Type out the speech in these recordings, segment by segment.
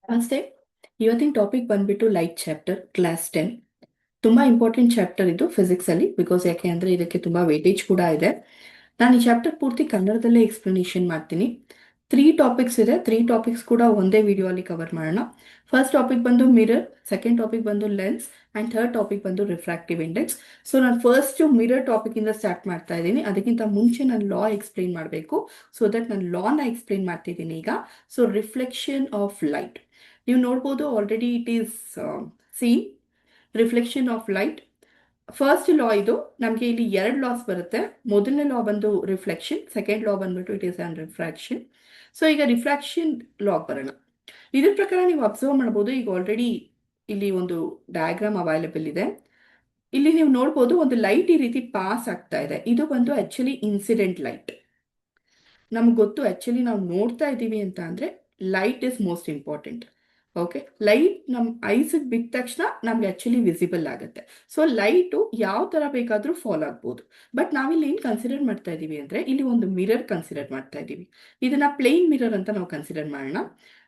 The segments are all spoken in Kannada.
ನಮಸ್ತೆ. ಇವತ್ತಿನ ಟಾಪಿಕ್ ಬಂದ್ಬಿಟ್ಟು ಲೈಟ್ ಚಾಪ್ಟರ್ ಕ್ಲಾಸ್ 10. ತುಂಬಾ ಇಂಪಾರ್ಟೆಂಟ್ ಚಾಪ್ಟರ್ ಇದು ಫಿಸಿಕ್ಸ್ ಅಲ್ಲಿ, ಬಿಕಾಸ್ ಯಾಕೆ ಅಂದ್ರೆ ಇದಕ್ಕೆ ತುಂಬಾ ವೇಟೇಜ್ ಕೂಡ ಇದೆ. ನಾನು ಈ ಚಾಪ್ಟರ್ ಪೂರ್ತಿ ಕನ್ನಡದಲ್ಲೇ ಎಕ್ಸ್ಪ್ಲನೇಷನ್ ಮಾಡ್ತೀನಿ. 3 ಟಾಪಿಕ್ಸ್ ಇದೆ. 3 ಟಾಪಿಕ್ಸ್ ಕೂಡ ಒಂದೇ ವಿಡಿಯೋ ಅಲ್ಲಿ ಕವರ್ ಮಾಡೋಣ. ಫಸ್ಟ್ ಟಾಪಿಕ್ ಬಂದು ಮಿರರ್, ಸೆಕೆಂಡ್ ಟಾಪಿಕ್ ಬಂದು ಲೆನ್ಸ್, ಅಂಡ್ ಥರ್ಡ್ ಟಾಪಿಕ್ ಬಂದು ರಿಫ್ರಾಕ್ಟಿವ್ ಇಂಡೆಕ್ಸ್. ಸೊ ನಾನು ಫಸ್ಟ್ ಮಿರರ್ ಟಾಪಿಕ್ ಇಂದ ಸ್ಟಾರ್ಟ್ ಮಾಡ್ತಾ ಇದ್ದೀನಿ. ಅದಕ್ಕಿಂತ ಮುಂಚೆ ನಾನು ಲಾ ಎಕ್ಸ್ಪ್ಲೈನ್ ಮಾಡಬೇಕು. ಸೊ ದಟ್ ನಾನು ಲಾನ ಎಕ್ಸ್ಪ್ಲೈನ್ ಮಾಡ್ತಿದ್ದೀನಿ ಈಗ. ಸೊ ರಿಫ್ಲೆಕ್ಷನ್ ಆಫ್ ಲೈಟ್ ನೀವು ನೋಡ್ಬೋದು, already it is seen reflection of light. First law ಇದು. ನಮಗೆ ಇಲ್ಲಿ 2 ಲಾಸ್ ಬರುತ್ತೆ. ಮೊದಲನೇ ಲಾ ಬಂದು ರಿಫ್ಲೆಕ್ಷನ್, ಸೆಕೆಂಡ್ ಲಾ ಬಂದ್ಬಿಟ್ಟು it is on refraction. So ಈಗ ರಿಫ್ರಾಕ್ಷನ್ ಲಾ ಬರೋಣ. ಇದ್ರ ಪ್ರಕಾರ ನೀವು ಅಬ್ಸರ್ವ್ ಮಾಡ್ಬೋದು, ಈಗ ಆಲ್ರೆಡಿ ಇಲ್ಲಿ ಒಂದು ಡಯಾಗ್ರಾಮ್ ಅವೈಲೇಬಲ್ ಇದೆ. ಇಲ್ಲಿ ನೀವು ನೋಡ್ಬೋದು ಒಂದು ಲೈಟ್ ಈ ರೀತಿ ಪಾಸ್ ಆಗ್ತಾ ಇದೆ. ಇದು ಬಂದು ಆಕ್ಚುಲಿ ಇನ್ಸಿಡೆಂಟ್ ಲೈಟ್. ನಮ್ಗೆ ಗೊತ್ತು ಆಕ್ಚುಲಿ ನಾವು ನೋಡ್ತಾ ಇದ್ದೀವಿ ಅಂತ ಅಂದ್ರೆ light is most important. Okay, light ನಮ್ಮ ಐಸಿಗೆ ಬಿದ್ದ ತಕ್ಷಣ ನಮ್ಗೆ ಆಕ್ಚುಲಿ ವಿಸಿಬಲ್ ಆಗುತ್ತೆ. ಸೊ ಲೈಟು ಯಾವ ತರ ಬೇಕಾದ್ರೂ ಫಾಲ್ ಆಗ್ಬೋದು. ಬಟ್ ನಾವಿಲ್ಲಿ ಏನ್ ಕನ್ಸಿಡರ್ ಮಾಡ್ತಾ ಇದೀವಿ ಅಂದ್ರೆ ಇಲ್ಲಿ ಒಂದು ಮಿರರ್ ಕನ್ಸಿಡರ್ ಮಾಡ್ತಾ ಇದೀವಿ. ಇದನ್ನ ಪ್ಲೇನ್ ಮಿರರ್ ಅಂತ ನಾವು ಕನ್ಸಿಡರ್ ಮಾಡೋಣ.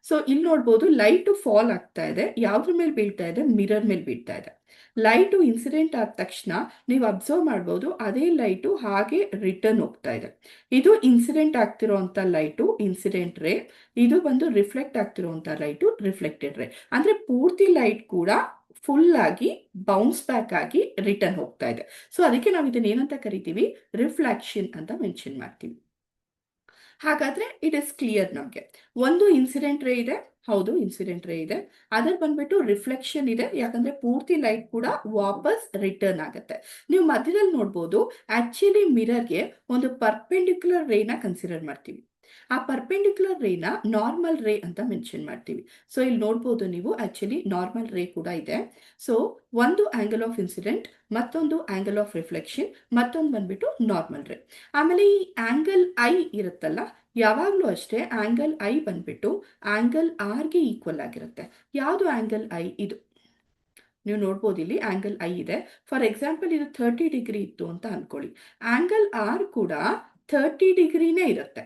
ಸೊ ಇಲ್ಲಿ ನೋಡ್ಬೋದು ಲೈಟು ಫಾಲ್ ಆಗ್ತಾ ಇದೆ. ಯಾವ್ದ್ರ ಮೇಲೆ ಬೀಳ್ತಾ ಇದೆ? ಮಿರರ್ ಮೇಲೆ ಬೀಳ್ತಾ ಇದೆ. ಲೈಟು ಇನ್ಸಿಡೆಂಟ್ ಆದ ತಕ್ಷಣ ನೀವು ಅಬ್ಸರ್ವ್ ಮಾಡ್ಬೋದು, ಅದೇ ಲೈಟು ಹಾಗೆ ರಿಟರ್ನ್ ಹೋಗ್ತಾ ಇದೆ. ಇದು ಇನ್ಸಿಡೆಂಟ್ ಆಗ್ತಿರೋಂಥ ಲೈಟು ಇನ್ಸಿಡೆಂಟ್ ರೇ. ಇದು ಬಂದು ರಿಫ್ಲೆಕ್ಟ್ ಆಗ್ತಿರೋಂಥ ಲೈಟು ರಿಫ್ಲೆಕ್ಟೆಡ್ ರೇ. ಅಂದ್ರೆ ಪೂರ್ತಿ ಲೈಟ್ ಕೂಡ ಫುಲ್ ಆಗಿ ಬೌನ್ಸ್ ಬ್ಯಾಕ್ ಆಗಿ ರಿಟರ್ನ್ ಹೋಗ್ತಾ ಇದೆ. ಸೊ ಅದಕ್ಕೆ ನಾವು ಇದನ್ನ ಏನಂತ ಕರಿತೀವಿ? ರಿಫ್ಲೆಕ್ಷನ್ ಅಂತ ಮೆನ್ಷನ್ ಮಾಡ್ತೀವಿ. ಹಾಗಾದ್ರೆ ಇಟ್ ಇಸ್ ಕ್ಲಿಯರ್ ನಮಗೆ. ಒಂದು ಇನ್ಸಿಡೆಂಟ್ ರೇ ಇದೆ, ಹೌದು ಇನ್ಸಿಡೆಂಟ್ ರೇ ಇದೆ. ಅದರ ಬಂದ್ಬಿಟ್ಟು ರಿಫ್ಲೆಕ್ಷನ್ ಇದೆ, ಯಾಕಂದ್ರೆ ಪೂರ್ತಿ ಲೈಟ್ ಕೂಡ ವಾಪಸ್ ರಿಟರ್ನ್ ಆಗುತ್ತೆ. ನೀವು ಮಧ್ಯದಲ್ಲಿ ನೋಡ್ಬೋದು, ಆಕ್ಚುಲಿ ಮಿರರ್ಗೆ ಒಂದು ಪರ್ಪೆಂಡಿಕ್ಯುಲರ್ ರೇನ ಕನ್ಸಿಡರ್ ಮಾಡ್ತೀವಿ. ಆ ಪರ್ಪೆಂಡಿಕ್ಯುಲರ್ ರೇನ ನಾರ್ಮಲ್ ರೇ ಅಂತ ಮೆನ್ಷನ್ ಮಾಡ್ತೀವಿ. ಸೊ ಇಲ್ಲಿ ನೋಡ್ಬೋದು ನೀವು, ಆಕ್ಚುಲಿ ನಾರ್ಮಲ್ ರೇ ಕೂಡ ಇದೆ. ಸೊ ಒಂದು ಆಂಗಲ್ ಆಫ್ ಇನ್ಸಿಡೆಂಟ್, ಮತ್ತೊಂದು ಆಂಗಲ್ ಆಫ್ ರಿಫ್ಲೆಕ್ಷನ್, ಮತ್ತೊಂದು ಬಂದ್ಬಿಟ್ಟು ನಾರ್ಮಲ್ ರೇ. ಆಮೇಲೆ ಈ ಆಂಗಲ್ ಐ ಇರುತ್ತಲ್ಲ, ಯಾವಾಗಲೂ ಅಷ್ಟೇ ಆಂಗಲ್ ಐ ಬಂದ್ಬಿಟ್ಟು ಆಂಗಲ್ ಆರ್ಗೆ ಈಕ್ವಲ್ ಆಗಿರುತ್ತೆ. ಯಾವುದು ಆಂಗಲ್ ಐ? ಇದು ನೀವು ನೋಡ್ಬೋದು, ಇಲ್ಲಿ ಆಂಗಲ್ ಐ ಇದೆ. ಫಾರ್ ಎಕ್ಸಾಂಪಲ್ ಇದು 30 ಡಿಗ್ರಿ ಇತ್ತು ಅಂತ ಅನ್ಕೊಳ್ಳಿ. ಆಂಗಲ್ ಆರ್ ಕೂಡ 30 ಡಿಗ್ರಿನೇ ಇರುತ್ತೆ.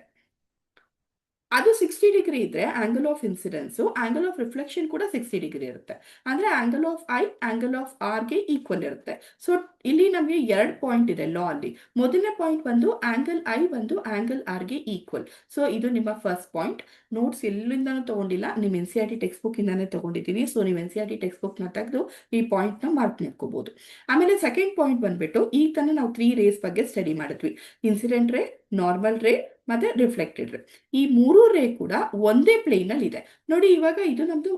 ಅದು 60 ಡಿಗ್ರಿ ಇದ್ರೆ angle of incidence, angle of reflection ಕೂಡ 60 ಡಿಗ್ರಿ ಇರುತ್ತೆ. ಅಂದ್ರೆ angle of I angle of ಆರ್ಗೆ ಈಕ್ವಲ್ ಇರುತ್ತೆ. ಸೊ ಇಲ್ಲಿ ನಮಗೆ 2 ಪಾಯಿಂಟ್ ಇದೆ ಲಾ ಅಲ್ಲಿ. ಮೊದಲನೇ ಪಾಯಿಂಟ್ ಬಂದು ಆಂಗಲ್ ಐ ಬಂದು ಆಂಗಲ್ ಆರ್ಗೆ ಈಕ್ವಲ್. ಸೊ ಇದು ನಿಮ್ಮ ಫಸ್ಟ್ ಪಾಯಿಂಟ್. ನೋಟ್ಸ್ ಎಲ್ಲಿಂದನೂ ತಗೊಂಡಿಲ್ಲ, ನಿಮ್ಮ N C R T text book ಇಂದಾನೆ ತಗೊಂಡಿದ್ದೀವಿ. ಸೊ ನೀವು N C R T text book ನ ತೆಗೆದು ಈ ಪಾಯಿಂಟ್ ನ ಮಾರ್ಕ್ ಮಾಡ್ಕೋಬಹುದು. ಆಮೇಲೆ ಸೆಕೆಂಡ್ ಪಾಯಿಂಟ್ ಬಂದ್ಬಿಟ್ಟು, ಈಗ ತಾನೇ ನಾವು 3 ರೇಸ್ ಬಗ್ಗೆ ಸ್ಟಡಿ ಮಾಡಿದ್ವಿ. ಇನ್ಸಿಡೆಂಟ್ ರೇ, ನಾರ್ಮಲ್ ರೇ ಮತ್ತೆ ರಿಫ್ಲೆಕ್ಟೆಡ್ ರೇ. ಈ 3 ರೇ ಕೂಡ ಒಂದೇ ಪ್ಲೇನ್ ಅಲ್ಲಿ ಇದೆ. ನೋಡಿ, ಇವಾಗ ಇದು ನಮ್ದು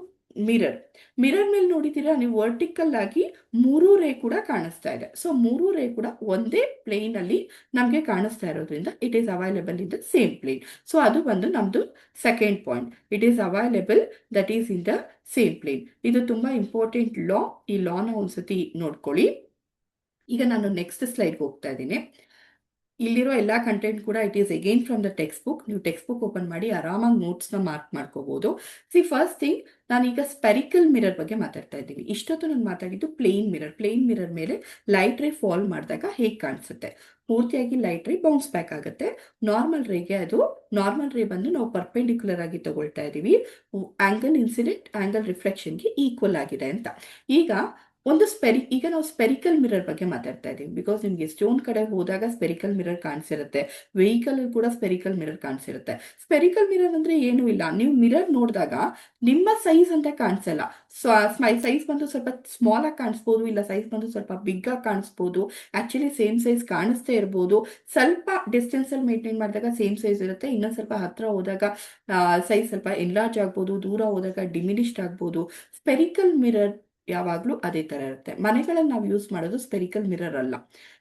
ಮಿರರ್. ಮಿರರ್ ಮೇಲೆ ನೋಡಿದ್ದೀರಾ ನೀವು, ವರ್ಟಿಕಲ್ ಆಗಿ 3 ರೇ ಕೂಡ ಕಾಣಿಸ್ತಾ ಇದೆ. ಸೊ 3 ರೇ ಕೂಡ ಒಂದೇ ಪ್ಲೇನ್ ಅಲ್ಲಿ ನಮ್ಗೆ ಕಾಣಿಸ್ತಾ ಇರೋದ್ರಿಂದ it is available in the same plane. So ಅದು ಬಂದು ನಮ್ದು second point. It is available, that is in the same plane. ಇದು ತುಂಬಾ ಇಂಪಾರ್ಟೆಂಟ್ ಲಾ. ಈ ಲಾನ ಒಂದ್ಸತಿ ನೋಡ್ಕೊಳ್ಳಿ. ಈಗ ನಾನು ನೆಕ್ಸ್ಟ್ ಸ್ಲೈಡ್ ಹೋಗ್ತಾ ಇದ್ದೀನಿ. ಇಲ್ಲಿರೋ ಎಲ್ಲಾ ಕಂಟೆಂಟ್ ಕೂಡ it is again from the text book. ನೀವು ಟೆಕ್ಸ್ಟ್ ಬುಕ್ ಓಪನ್ ಮಾಡಿ ಆರಾಮಾಗಿ ನೋಟ್ಸ್ನ ಮಾರ್ಕ್ ಮಾಡ್ಕೋಬಹುದು. ಫಸ್ಟ್ ಥಿಂಗ್, ನಾನೀಗ ಸ್ಪೆರಿಕಲ್ ಮಿರರ್ ಬಗ್ಗೆ ಮಾತಾಡ್ತಾ ಇದ್ದೀನಿ. ಇಷ್ಟೊತ್ತು ನಾನು ಮಾತಾಡಿದ್ದು ಪ್ಲೇನ್ ಮಿರರ್. ಪ್ಲೇನ್ ಮಿರರ್ ಮೇಲೆ ಲೈಟ್ ರೇ ಫಾಲ್ ಮಾಡಿದಾಗ ಹೇಗೆ ಕಾಣಿಸುತ್ತೆ? ಪೂರ್ತಿಯಾಗಿ ಲೈಟ್ ರೇ ಬೌನ್ಸ್ ಬ್ಯಾಕ್ ಆಗುತ್ತೆ. ನಾರ್ಮಲ್ ರೇಗೆ ಅದು ನಾರ್ಮಲ್ ರೇ ಬಂದು ನಾವು ಪರ್ಪೆಂಡಿಕ್ಯುಲರ್ ಆಗಿ ತಗೊಳ್ತಾ ಇದೀವಿ. ಆಂಗಲ್ ಇನ್ಸಿಡೆಂಟ್ ಆಂಗಲ್ ರಿಫ್ಲೆಕ್ಷನ್ಗೆ ಈಕ್ವಲ್ ಆಗಿದೆ ಅಂತ. ಈಗ ಈಗ ನಾವು ಸ್ಪೆರಿಕಲ್ ಮಿರರ್ ಬಗ್ಗೆ ಮಾತಾಡ್ತಾ ಇದೀವಿ. ಬಿಕಾಸ್ ನಿಮ್ಗೆ ಎಷ್ಟೊಂದ್ ಕಡೆ ಹೋದಾಗ ಸ್ಪೆರಿಕಲ್ ಮಿರರ್ ಕಾಣಿಸಿರುತ್ತೆ. ವೆಹಿಕಲ್ ಕೂಡ ಸ್ಪೆರಿಕಲ್ ಮಿರರ್ ಕಾಣಿಸಿರುತ್ತೆ. ಸ್ಪೆರಿಕಲ್ ಮಿರರ್ ಅಂದ್ರೆ ಏನೂ ಇಲ್ಲ. ನೀವು ಮಿರರ್ ನೋಡಿದಾಗ ನಿಮ್ಮ ಸೈಜ್ ಅಂತ ಕಾಣಿಸಲ್ಲ. ಸೈಜ್ ಬಂದು ಸ್ವಲ್ಪ ಸ್ಮಾಲ್ ಆಗಿ ಕಾಣಿಸ್ಬೋದು, ಇಲ್ಲ ಸೈಜ್ ಬಂದು ಸ್ವಲ್ಪ ಬಿಗ್ ಆಗಿ ಕಾಣಿಸ್ಬೋದು. ಆಕ್ಚುಲಿ ಸೇಮ್ ಸೈಜ್ ಕಾಣಿಸ್ತೇ ಇರ್ಬೋದು. ಸ್ವಲ್ಪ ಡಿಸ್ಟೆನ್ಸ್ ಅಲ್ಲಿ ಮೇಂಟೈನ್ ಮಾಡಿದಾಗ ಸೇಮ್ ಸೈಜ್ ಇರುತ್ತೆ. ಇನ್ನೊಂದ್ ಸ್ವಲ್ಪ ಹತ್ರ ಹೋದಾಗ ಸೈಜ್ ಸ್ವಲ್ಪ ಎನ್ಲಾರ್ಜ್ ಆಗ್ಬೋದು, ದೂರ ಹೋದಾಗ ಡಿಮಿನಿಷ್ಡ್ ಆಗ್ಬೋದು. ಸ್ಪೆರಿಕಲ್ ಮಿರರ್ ಯಾವಾಗ್ಲೂ ಅದೇ ತರ ಇರುತ್ತೆ. ಮನೆಗಳಲ್ಲಿ ನಾವು ಯೂಸ್ ಮಾಡೋದು ಸ್ಪೆರಿಕಲ್ ಮಿರರ್ ಅಲ್ಲ.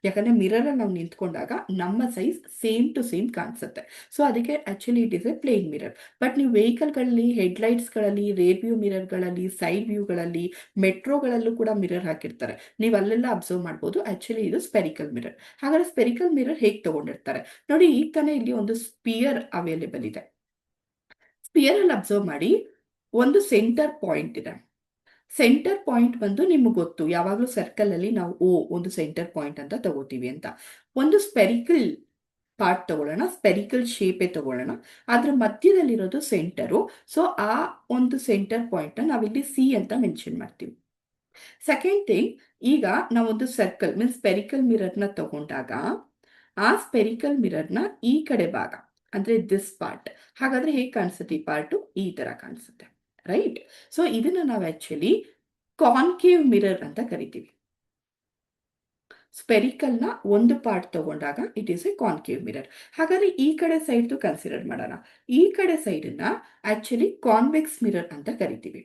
ಯಾಕಂದ್ರೆ ಮಿರರ್ ಅಲ್ಲಿ ನಾವು ನಿಂತ್ಕೊಂಡಾಗ ನಮ್ಮ ಸೈಜ್ ಸೇಮ್ ಟು ಸೇಮ್ ಕಾಣಿಸುತ್ತೆ. ಸೊ ಅದಕ್ಕೆ actually it is a plane mirror. But ನೀವು ವೆಹಿಕಲ್ಗಳಲ್ಲಿ, ಹೆಡ್ಲೈಟ್ಸ್ಗಳಲ್ಲಿ, ರೇರ್ ವ್ಯೂ ಮಿರರ್ಗಳಲ್ಲಿ, ಸೈಡ್ ವ್ಯೂಗಳಲ್ಲಿ, ಮೆಟ್ರೋಗಳಲ್ಲೂ ಕೂಡ ಮಿರರ್ ಹಾಕಿರ್ತಾರೆ. ನೀವು ಅಲ್ಲೆಲ್ಲ ಅಬ್ಸರ್ವ್ ಮಾಡ್ಬೋದು. ಆಕ್ಚುಲಿ ಇದು ಸ್ಪೆರಿಕಲ್ ಮಿರರ್. ಹಾಗಾದ್ರೆ ಸ್ಪೆರಿಕಲ್ ಮಿರರ್ ಹೇಗೆ ತಗೊಂಡಿರ್ತಾರೆ ನೋಡಿ. ಈಗ ತಾನೇ ಇಲ್ಲಿ ಒಂದು ಸ್ಪಿಯರ್ ಅವೈಲೇಬಲ್ ಇದೆ. ಸ್ಪಿಯರ್ ಅಲ್ಲಿ ಅಬ್ಸರ್ವ್ ಮಾಡಿ, ಒಂದು ಸೆಂಟರ್ ಪಾಯಿಂಟ್ ಇದೆ. ಸೆಂಟರ್ ಪಾಯಿಂಟ್ ಬಂದು ನಿಮ್ಗೆ ಗೊತ್ತು, ಯಾವಾಗಲೂ ಸರ್ಕಲ್ ಅಲ್ಲಿ ನಾವು ಒಂದು ಸೆಂಟರ್ ಪಾಯಿಂಟ್ ಅಂತ ತಗೋತೀವಿ ಅಂತ. ಒಂದು ಸ್ಪೆರಿಕಲ್ ಪಾರ್ಟ್ ತಗೊಳ್ಳೋಣ, ಸ್ಪೆರಿಕಲ್ ಶೇಪೇ ತಗೊಳ್ಳೋಣ. ಅದ್ರ ಮಧ್ಯದಲ್ಲಿರೋದು ಸೆಂಟರು. ಸೊ ಆ ಒಂದು ಸೆಂಟರ್ ಪಾಯಿಂಟ್ ನಾವಿಲ್ಲಿ ಸಿ ಅಂತ ಮೆನ್ಷನ್ ಮಾಡ್ತೀವಿ. ಸೆಕೆಂಡ್ ಥಿಂಗ್, ಈಗ ನಾವೊಂದು ಸರ್ಕಲ್ ಮೀನ್ಸ್ ಸ್ಪೆರಿಕಲ್ ಮಿರರ್ನ ತಗೊಂಡಾಗ ಆ ಸ್ಪೆರಿಕಲ್ ಮಿರರ್ನ ಈ ಕಡೆ ಭಾಗ ಅಂದ್ರೆ ದಿಸ್ ಪಾರ್ಟ್, ಹಾಗಾದ್ರೆ ಹೇಗೆ ಕಾಣಿಸುತ್ತೆ? ಈ ಪಾರ್ಟು ಈ ತರ ಕಾಣಿಸುತ್ತೆ, ರೈಟ್? ಸೊ ಇದನ್ನ ನಾವು ಆಕ್ಚುಲಿ ಕಾನ್ಕೇವ್ ಮಿರರ್ ಅಂತ ಕರಿತೀವಿ. ಸ್ಪೆರಿಕಲ್ ನ ಒಂದು ಪಾರ್ಟ್ ತಗೊಂಡಾಗ it is A concave mirror. ಹಾಗಾದ್ರೆ ಈ ಕಡೆ ಸೈಡ್ ಕನ್ಸಿಡರ್ ಮಾಡೋಣ. ಈ ಕಡೆ ಸೈಡ್ ಆಕ್ಚುಲಿ ಕಾನ್ವೆಕ್ಸ್ ಮಿರರ್ ಅಂತ ಕರಿತೀವಿ.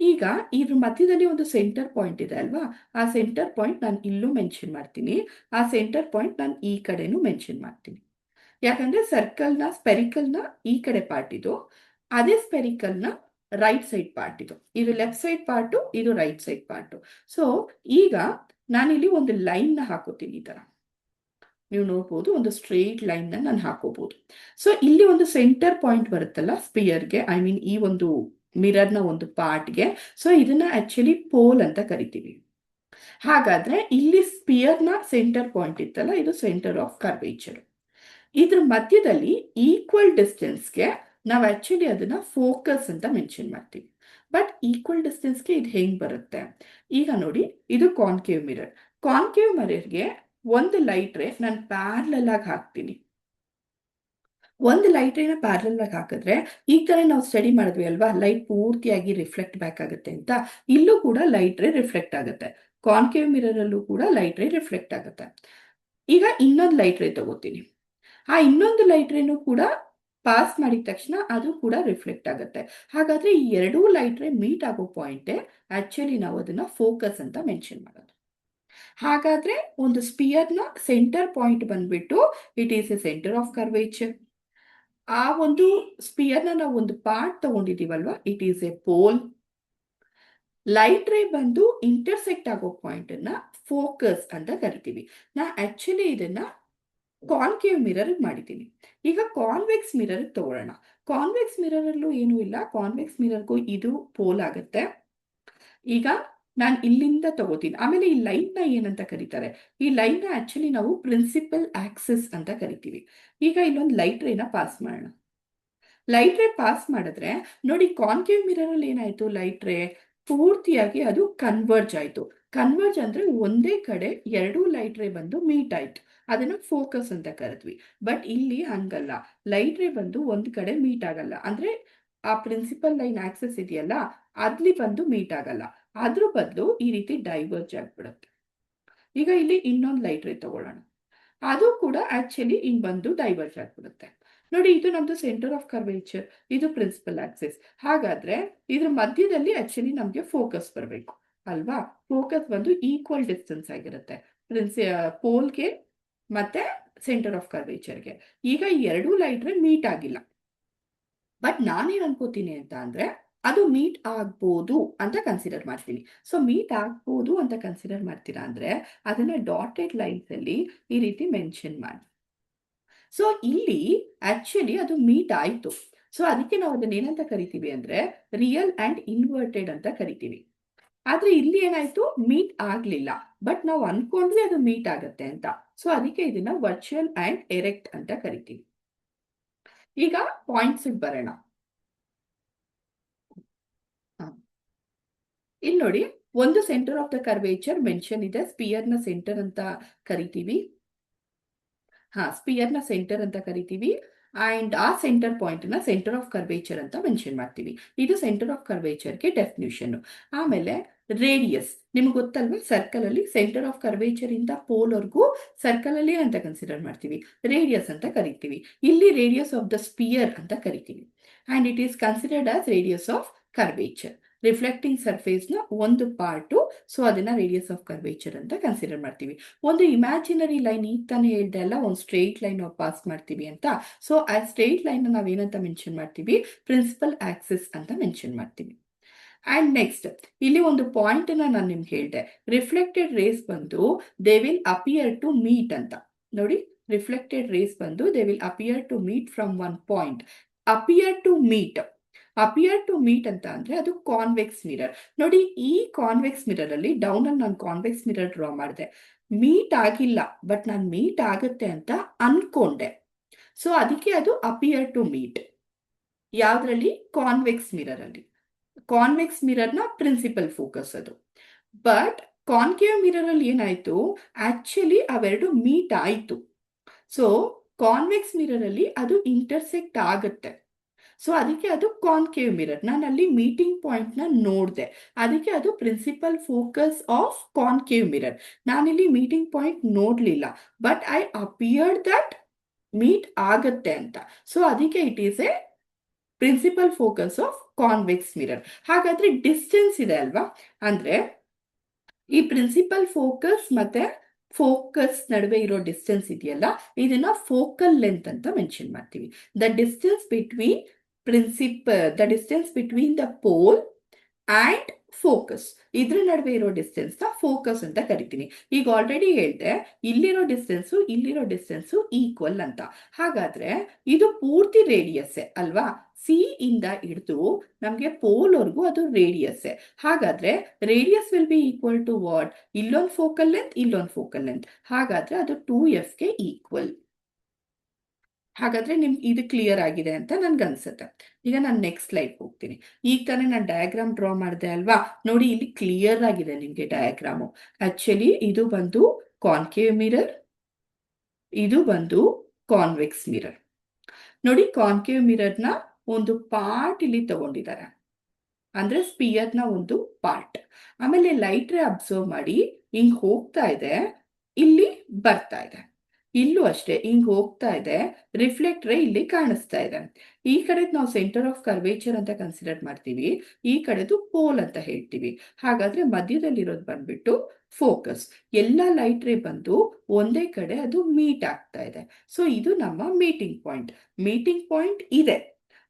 ಈಗ ಇದ್ರ ಮಧ್ಯದಲ್ಲಿ ಒಂದು ಸೆಂಟರ್ ಪಾಯಿಂಟ್ ಇದೆ ಅಲ್ವಾ, ಆ ಸೆಂಟರ್ ಪಾಯಿಂಟ್ ನಾನು ಇಲ್ಲೂ ಮೆನ್ಷನ್ ಮಾಡ್ತೀನಿ, ಆ ಸೆಂಟರ್ ಪಾಯಿಂಟ್ ನಾನು ಈ ಕಡೆನೂ ಮೆನ್ಷನ್ ಮಾಡ್ತೀನಿ. ಯಾಕಂದ್ರೆ ಸ್ಪೆರಿಕಲ್ನ ಈ ಕಡೆ ಪಾರ್ಟ್ ಇದು, ಅದೇ ಸ್ಪೆರಿಕಲ್ನ ರೈಟ್ ಸೈಡ್ ಪಾರ್ಟ್ ಇದು ಲೆಫ್ಟ್ ಸೈಡ್ ಪಾರ್ಟು, ಇದು ರೈಟ್ ಸೈಡ್ ಪಾರ್ಟು. ಸೊ ಈಗ ನಾನಿಲ್ಲಿ ಒಂದು ಲೈನ್ ನ ಹಾಕೋತೀನಿ. ಈ ತರ ನೀವು ನೋಡ್ಬೋದು, ಒಂದು ಸ್ಟ್ರೇಟ್ ಲೈನ್ ನಾನು ಹಾಕೋಬಹುದು. ಸೊ ಇಲ್ಲಿ ಒಂದು ಸೆಂಟರ್ ಪಾಯಿಂಟ್ ಬರುತ್ತಲ್ಲ ಸ್ಪಿಯರ್ಗೆ, ಐ ಮೀನ್ ಈ ಒಂದು ಮಿರರ್ನ ಒಂದು ಪಾರ್ಟ್ಗೆ. ಸೊ ಇದನ್ನ ಆಕ್ಚುಲಿ ಪೋಲ್ ಅಂತ ಕರಿತೀವಿ. ಹಾಗಾದ್ರೆ ಇಲ್ಲಿ ಸ್ಪಿಯರ್ನ ಸೆಂಟರ್ ಪಾಯಿಂಟ್ ಇತ್ತಲ್ಲ, ಇದು ಸೆಂಟರ್ ಆಫ್ ಕರ್ವೇಚರ್. ಇದ್ರ ಮಧ್ಯದಲ್ಲಿ ಈಕ್ವಲ್ ಡಿಸ್ಟೆನ್ಸ್ಗೆ ನಾವು ಆಕ್ಚುಲಿ ಅದನ್ನ ಫೋಕಸ್ ಅಂತ ಮೆನ್ಷನ್ ಮಾಡ್ತೀವಿ. ಬಟ್ ಈಕ್ವಲ್ ಡಿಸ್ಟೆನ್ಸ್ಗೆ ಇದು ಹೆಂಗ್ ಬರುತ್ತೆ? ಈಗ ನೋಡಿ, ಇದು ಕಾನ್ಕೇವ್ ಮಿರರ್. ಕಾನ್ಕೇವ್ ಮಿರರ್ಗೆ ಒಂದು ಲೈಟ್ ರೇ ನಾನು ಪ್ಯಾರಲಲ್ ಆಗಿ ಹಾಕ್ತೀನಿ. ಒಂದು ಲೈಟ್ ರೇನ ಪ್ಯಾರಲಲ್ ಆಗಿ ಹಾಕಿದ್ರೆ ಈ ತರ ನಾವು ಸ್ಟಡಿ ಮಾಡಿದ್ವಿ ಅಲ್ವಾ, ಲೈಟ್ ಪೂರ್ತಿಯಾಗಿ ರಿಫ್ಲೆಕ್ಟ್ ಬ್ಯಾಕ್ ಆಗುತ್ತೆ ಅಂತ. ಇಲ್ಲೂ ಕೂಡ ಲೈಟ್ ರೇ ರಿಫ್ಲೆಕ್ಟ್ ಆಗುತ್ತೆ, ಕಾನ್ಕೇವ್ ಮಿರರ್ ಅಲ್ಲೂ ಕೂಡ ಲೈಟ್ ರೇ ರಿಫ್ಲೆಕ್ಟ್ ಆಗುತ್ತೆ. ಈಗ ಇನ್ನೊಂದು ಲೈಟ್ ರೇ ತಗೋತೀನಿ. ಆ ಇನ್ನೊಂದು ಲೈಟ್ ರೇನು ಕೂಡ ಪಾಸ್ ಮಾಡಿದ ತಕ್ಷಣ ಅದು ಕೂಡ ರಿಫ್ಲೆಕ್ಟ್ ಆಗುತ್ತೆ. ಹಾಗಾದ್ರೆ ಈ ಎರಡೂ ಲೈಟ್ ರೇ ಮೀಟ್ ಆಗೋ ಪಾಯಿಂಟ್ ಆಕ್ಚುಲಿ ನಾವು ಅದನ್ನ ಫೋಕಸ್ ಅಂತ ಮೆನ್ಷನ್ ಮಾಡೋದು. ಹಾಗಾದ್ರೆ ಒಂದು ಸ್ಪಿಯರ್ನ ಸೆಂಟರ್ ಪಾಯಿಂಟ್ ಬಂದ್ಬಿಟ್ಟು it is a centre of curvature. ಆ ಒಂದು ಸ್ಪಿಯರ್ನ ನಾವು ಒಂದು ಪಾರ್ಟ್ ತಗೊಂಡಿದೀವಲ್ವಾ, it is a pole. Light ray ಬಂದು ಇಂಟರ್ಸೆಕ್ಟ್ ಆಗೋ ಪಾಯಿಂಟ್ ಅನ್ನ ಫೋಕಸ್ ಅಂತ ಕರಿತೀವಿ. ನಾ ಆಕ್ಚುಲಿ ಇದನ್ನ ಕಾನ್ಕೇವ್ ಮಿರರ್ ಮಾಡಿದ್ದೀನಿ. ಈಗ ಕಾನ್ವೆಕ್ಸ್ ಮಿರರ್ ತಗೊಳ್ಳೋಣ. ಕಾನ್ವೆಕ್ಸ್ ಮಿರರ್ ಅಲ್ಲೂ ಏನೂ ಇಲ್ಲ, ಕಾನ್ವೆಕ್ಸ್ ಮಿರರ್ಗೂ ಇದು ಪೋಲ್ ಆಗುತ್ತೆ. ಈಗ ನಾನು ಇಲ್ಲಿಂದ ತಗೋತೀನಿ. ಆಮೇಲೆ ಈ ಲೈನ್ ನ ಏನಂತ ಕರೀತಾರೆ? ಈ ಲೈನ್ ನ ಆಕ್ಚುಲಿ ನಾವು ಪ್ರಿನ್ಸಿಪಲ್ ಆಕ್ಸಿಸ್ ಅಂತ ಕರಿತೀವಿ. ಈಗ ಇಲ್ಲೊಂದು ಲೈಟ್ ರೇನ ಪಾಸ್ ಮಾಡೋಣ. ಲೈಟ್ ರೇ ಪಾಸ್ ಮಾಡಿದ್ರೆ ನೋಡಿ, ಕಾನ್ಕೇವ್ ಮಿರರ್ ಅಲ್ಲಿ ಏನಾಯ್ತು? ಲೈಟ್ ರೇ ಪೂರ್ತಿಯಾಗಿ ಅದು ಕನ್ವರ್ಜ್ ಆಯ್ತು. ಕನ್ವರ್ಜ್ ಅಂದ್ರೆ ಒಂದೇ ಕಡೆ ಎರಡೂ ಲೈಟ್ ರೇ ಬಂದು ಮೀಟ್ ಆಯ್ತು, ಅದನ್ನ ಫೋಕಸ್ ಅಂತ ಕರೆದ್ವಿ. ಬಟ್ ಇಲ್ಲಿ ಹಂಗಲ್ಲ, ಲೈಟ್ ರೇ ಬಂದು ಒಂದ್ ಕಡೆ ಮೀಟ್ ಆಗಲ್ಲ. ಅಂದ್ರೆ ಆ ಪ್ರಿನ್ಸಿಪಲ್ ಲೈನ್ ಆಕ್ಸೆಸ್ ಇದೆಯಲ್ಲ, ಅಲ್ಲಿ ಬಂದು ಮೀಟ್ ಆಗಲ್ಲ, ಅದ್ರ ಬದಲು ಈ ರೀತಿ ಡೈವರ್ಜ್ ಆಗ್ಬಿಡುತ್ತೆ. ಈಗ ಇಲ್ಲಿ ಇನ್ನೊಂದು ಲೈಟ್ ರೇ ತಗೊಳ್ಳೋಣ, ಅದು ಕೂಡ ಆಕ್ಚುಲಿ ಹಿಂಗ್ ಬಂದು ಡೈವರ್ಜ್ ಆಗ್ಬಿಡುತ್ತೆ. ನೋಡಿ, ಇದು ನಮ್ದು ಸೆಂಟರ್ ಆಫ್ ಕರ್ವೇಚರ್, ಇದು ಪ್ರಿನ್ಸಿಪಲ್ ಆಕ್ಸಿಸ್. ಹಾಗಾದ್ರೆ ಇದ್ರ ಮಧ್ಯದಲ್ಲಿ ಆಕ್ಚುಲಿ ನಮ್ಗೆ ಫೋಕಸ್ ಬರಬೇಕು ಅಲ್ವಾ? ಫೋಕಸ್ ಬಂದು ಈಕ್ವಲ್ ಡಿಸ್ಟೆನ್ಸ್ ಆಗಿರುತ್ತೆ ಪೋಲ್ಗೆ ಮತ್ತೆ ಸೆಂಟರ್ ಆಫ್ ಕರ್ವೇಚರ್ಗೆ. ಈಗ ಈ ಎರಡೂ ಲೈಟ್ ರೇ ಮೀಟ್ ಆಗಿಲ್ಲ. ಬಟ್ ನಾನೇನ್ ಅನ್ಕೋತೀನಿ ಅಂತ ಅಂದ್ರೆ, ಅದು ಮೀಟ್ ಆಗ್ಬೋದು ಅಂತ ಕನ್ಸಿಡರ್ ಮಾಡ್ತೀನಿ. ಸೊ ಮೀಟ್ ಆಗ್ಬೋದು ಅಂತ ಕನ್ಸಿಡರ್ ಮಾಡ್ತೀರಾ ಅಂದ್ರೆ ಅದನ್ನ ಡಾಟೆಡ್ ಲೈನ್ಸ್ ಅಲ್ಲಿ ಈ ರೀತಿ ಮೆನ್ಷನ್ ಮಾಡಿ. ಸೊ ಇಲ್ಲಿ ಆಕ್ಚುಲಿ ಅದು ಮೀಟ್ ಆಯ್ತು. ಸೊ ಅದಕ್ಕೆ ನಾವು ಅದನ್ನ ಏನಂತ ಕರಿತೀವಿ ಅಂದ್ರೆ ರಿಯಲ್ ಅಂಡ್ ಇನ್ವರ್ಟೆಡ್ ಅಂತ ಕರಿತೀವಿ. ಆದ್ರೆ ಇಲ್ಲಿ ಏನಾಯ್ತು? ಮೀಟ್ ಆಗ್ಲಿಲ್ಲ, ಬಟ್ ನಾವು ಅನ್ಕೊಂಡ್ವಿ ಅದು ಮೀಟ್ ಆಗತ್ತೆ ಅಂತ. ಸೊ ಅದಕ್ಕೆ ಇದನ್ನ ವರ್ಚುವಲ್ ಅಂಡ್ ಎರೆಕ್ಟ್ ಅಂತ ಕರಿತೀವಿ. ಈಗ ಪಾಯಿಂಟ್ಸ್ ಬರೋಣ. ಇಲ್ಲಿ ನೋಡಿ, ಒಂದು centre of the curvature mention ಇದೆ, ಸ್ಪಿಯರ್ ನ ಸೆಂಟರ್ ಅಂತ ಕರಿತೀವಿ. ಸ್ಪಿಯರ್ ನ ಸೆಂಟರ್ ಅಂತ ಕರಿತೀವಿ. ಅಂಡ್ ಆ ಸೆಂಟರ್ ಪಾಯಿಂಟ್ ನ ಸೆಂಟರ್ ಆಫ್ ಕರ್ವೇಚರ್ ಅಂತ ಮೆನ್ಷನ್ ಮಾಡ್ತೀವಿ. ಇದು ಸೆಂಟರ್ ಆಫ್ ಕರ್ವೇಚರ್ಗೆ ಡೆಫಿನಿಷನ್. ಆಮೇಲೆ ರೇಡಿಯಸ್ ನಿಮ್ಗೆ ಗೊತ್ತಲ್ವಾ, ಸರ್ಕಲ್ ಅಲ್ಲಿ ಸೆಂಟರ್ ಆಫ್ ಕರ್ವೇಚರ್ ಇಂದ ಪೋಲ್ ವರ್ಗೂ ಸರ್ಕಲ್ ಅಲ್ಲಿ ಅಂತ ಕನ್ಸಿಡರ್ ಮಾಡ್ತೀವಿ, ರೇಡಿಯಸ್ ಅಂತ ಕರಿತೀವಿ. ಇಲ್ಲಿ ರೇಡಿಯಸ್ ಆಫ್ ದ ಸ್ಪಿಯರ್ ಅಂತ ಕರಿತೀವಿ. And it is considered as radius of curvature. Reflecting surface ನ ಒಂದು ಪಾರ್ಟು, ಸೊ ಅದನ್ನ ರೇಡಿಯಸ್ ಆಫ್ ಕರ್ವೇಚರ್ ಅಂತ ಕನ್ಸಿಡರ್ ಮಾಡ್ತೀವಿ. ಒಂದು ಇಮ್ಯಾಜಿನರಿ ಲೈನ್, ಈಗ ತಾನೇ ಹೇಳ್ದೆ ಅಲ್ಲ, ಒಂದು ಸ್ಟ್ರೇಟ್ ಲೈನ್ ನಾವು ಪಾಸ್ ಮಾಡ್ತೀವಿ ಅಂತ. ಸೊ ಆ ಸ್ಟ್ರೇಟ್ ಲೈನ್ ನಾವೇನಂತ ಮೆನ್ಷನ್ ಮಾಡ್ತೀವಿ? ಪ್ರಿನ್ಸಿಪಲ್ ಆಕ್ಸಿಸ್ ಅಂತ ಮೆನ್ಷನ್ ಮಾಡ್ತೀವಿ. ಅಂಡ್ ನೆಕ್ಸ್ಟ್ ಇಲ್ಲಿ ಒಂದು ಪಾಯಿಂಟ್ ನಾನು ನಿಮ್ಗೆ ಹೇಳ್ದೆ, ರಿಫ್ಲೆಕ್ಟೆಡ್ ರೇಸ್ ಬಂದು they will appear to meet ಅಂತ. ನೋಡಿ, ರಿಫ್ಲೆಕ್ಟೆಡ್ ರೇಸ್ ಬಂದು they will appear to meet from one point. Appear to meet ಅಂತ ಅಂದ್ರೆ ಅದು ಕಾನ್ವೆಕ್ಸ್ ಮಿರರ್. ನೋಡಿ, ಈ ಕಾನ್ವೆಕ್ಸ್ ಮಿರರ್ ಅಲ್ಲಿ ಡೌನ್ ಅಲ್ಲಿ ನಾನು ಕಾನ್ವೆಕ್ಸ್ ಮಿರರ್ ಡ್ರಾ ಮಾಡಿದೆ, ಮೀಟ್ ಆಗಿಲ್ಲ, ಬಟ್ ನಾನು ಮೀಟ್ ಆಗುತ್ತೆ ಅಂತ ಅನ್ಕೊಂಡೆ. ಸೊ ಅದಕ್ಕೆ ಅದು ಅಪಿಯರ್ ಟು ಮೀಟ್. ಯಾವ್ದ್ರಲ್ಲಿ? ಕಾನ್ವೆಕ್ಸ್ ಮಿರರ್ ಅಲ್ಲಿ. ಕಾನ್ವೆಕ್ಸ್ ಮಿರರ್ನ ಪ್ರಿನ್ಸಿಪಲ್ ಫೋಕಸ್ ಅದು. ಬಟ್ ಕಾನ್ಕೇವ್ ಮಿರರ್ ಅಲ್ಲಿ ಏನಾಯ್ತು, ಆಕ್ಚುಲಿ ಅವೆರಡು ಮೀಟ್ ಆಯ್ತು. ಸೊ ಕಾನ್ವೆಕ್ಸ್ ಮಿರರ್ ಅಲ್ಲಿ ಅದು ಇಂಟರ್ಸೆಕ್ಟ್ ಆಗುತ್ತೆ. ಸೊ ಅದಕ್ಕೆ ಅದು ಕಾನ್ಕೇವ್ ಮಿರರ್. ನಾನು ಅಲ್ಲಿ ಮೀಟಿಂಗ್ ಪಾಯಿಂಟ್ ನ ನೋಡಿದೆ, ಅದಕ್ಕೆ ಅದು principal focus of concave mirror. ನಾನಿಲ್ಲಿ ಮೀಟಿಂಗ್ ಪಾಯಿಂಟ್ ನೋಡ್ಲಿಲ್ಲ, but I appeared that meet ಆಗತ್ತೆ ಅಂತ. ಸೊ ಅದಕ್ಕೆ it is a principal focus of convex mirror. ಹಾಗಾದ್ರೆ ಡಿಸ್ಟೆನ್ಸ್ ಇದೆ ಅಲ್ವಾ, ಅಂದ್ರೆ ಈ ಪ್ರಿನ್ಸಿಪಲ್ ಫೋಕಸ್ ಮತ್ತೆ ಫೋಕಸ್ ನಡುವೆ ಇರೋ ಡಿಸ್ಟೆನ್ಸ್ ಇದೆಯಲ್ಲ, ಇದನ್ನ ಫೋಕಲ್ ಲೆಂತ್ ಅಂತ ಮೆನ್ಷನ್ ಮಾಡ್ತೀವಿ. The distance between the distance between the pole and focus, ಇದ್ರ ನಡುವೆ ಇರೋ ಡಿಸ್ಟೆನ್ಸ್ ನ ಫೋಕಸ್ ಅಂತ ಕರಿತೀನಿ. ಈಗ ಆಲ್ರೆಡಿ ಹೇಳ್ದೆ, ಇಲ್ಲಿರೋ ಡಿಸ್ಟೆನ್ಸು ಈಕ್ವಲ್ ಅಂತ. ಹಾಗಾದ್ರೆ ಇದು ಪೂರ್ತಿ ರೇಡಿಯಸ್ ಅಲ್ವಾ, ಸಿ ಇಂದ ಹಿಡಿದು ನಮ್ಗೆ ಪೋಲ್ ವರ್ಗೂ ಅದು ರೇಡಿಯಸ್. ಹಾಗಾದ್ರೆ radius will be equal to what? ಇಲ್ಲೊಂದು ಫೋಕಲ್ ಲೆಂತ್. ಹಾಗಾದ್ರೆ ಅದು 2f ಗೆ ಈಕ್ವಲ್. ಹಾಗಾದ್ರೆ ನಿಮ್ಗೆ ಇದು ಕ್ಲಿಯರ್ ಆಗಿದೆ ಅಂತ ನನ್ಗನ್ಸುತ್ತೆ. ಈಗ ನಾನು ನೆಕ್ಸ್ಟ್ ಸ್ಲೈಡ್ ಹೋಗ್ತೀನಿ. ಈಗ ತಾನೇ ನಾನು ಡಯಾಗ್ರಾಮ್ ಡ್ರಾ ಮಾಡಿದೆ ಅಲ್ವಾ, ನೋಡಿ ಇಲ್ಲಿ ಕ್ಲಿಯರ್ ಆಗಿದೆ ನಿಮ್ಗೆ ಡಯಾಗ್ರಾಮು. ಆಕ್ಚುಲಿ ಇದು ಬಂದು ಕಾನ್ಕೇವ್ ಮಿರರ್, ಇದು ಬಂದು ಕಾನ್ವೆಕ್ಸ್ ಮಿರರ್. ನೋಡಿ ಕಾನ್ಕೇವ್ ಮಿರರ್ನ ಒಂದು ಪಾರ್ಟ್ ಇಲ್ಲಿ ತಗೊಂಡಿದ್ದಾರೆ, ಅಂದ್ರೆ ಸ್ಪಿಯರ್ನ ಒಂದು ಪಾರ್ಟ್. ಆಮೇಲೆ ಲೈಟ್ ರೇ ಅಬ್ಸರ್ವ್ ಮಾಡಿ ಹಿಂಗ್ ಹೋಗ್ತಾ ಇದೆ, ಇಲ್ಲಿ ಬರ್ತಾ ಇದೆ. ಇಲ್ಲೂ ಅಷ್ಟೇ ಹಿಂಗ್ ಹೋಗ್ತಾ ಇದೆ, ರಿಫ್ಲೆಕ್ಟ್ ರೇ ಇಲ್ಲಿ ಕಾಣಿಸ್ತಾ ಇದೆ. ಈ ಕಡೆದು ನಾವು ಸೆಂಟರ್ ಆಫ್ ಕರ್ವೇಚರ್ ಅಂತ ಕನ್ಸಿಡರ್ ಮಾಡ್ತೀವಿ, ಈ ಕಡೆದು ಪೋಲ್ ಅಂತ ಹೇಳ್ತೀವಿ. ಹಾಗಾದ್ರೆ ಮಧ್ಯದಲ್ಲಿರೋದು ಬಂದ್ಬಿಟ್ಟು ಫೋಕಸ್. ಎಲ್ಲ ಲೈಟ್ ರೇ ಬಂದು ಒಂದೇ ಕಡೆ ಅದು ಮೀಟ್ ಆಗ್ತಾ ಇದೆ. ಸೊ ಇದು ನಮ್ಮ ಮೀಟಿಂಗ್ ಪಾಯಿಂಟ್ ಇದೆ.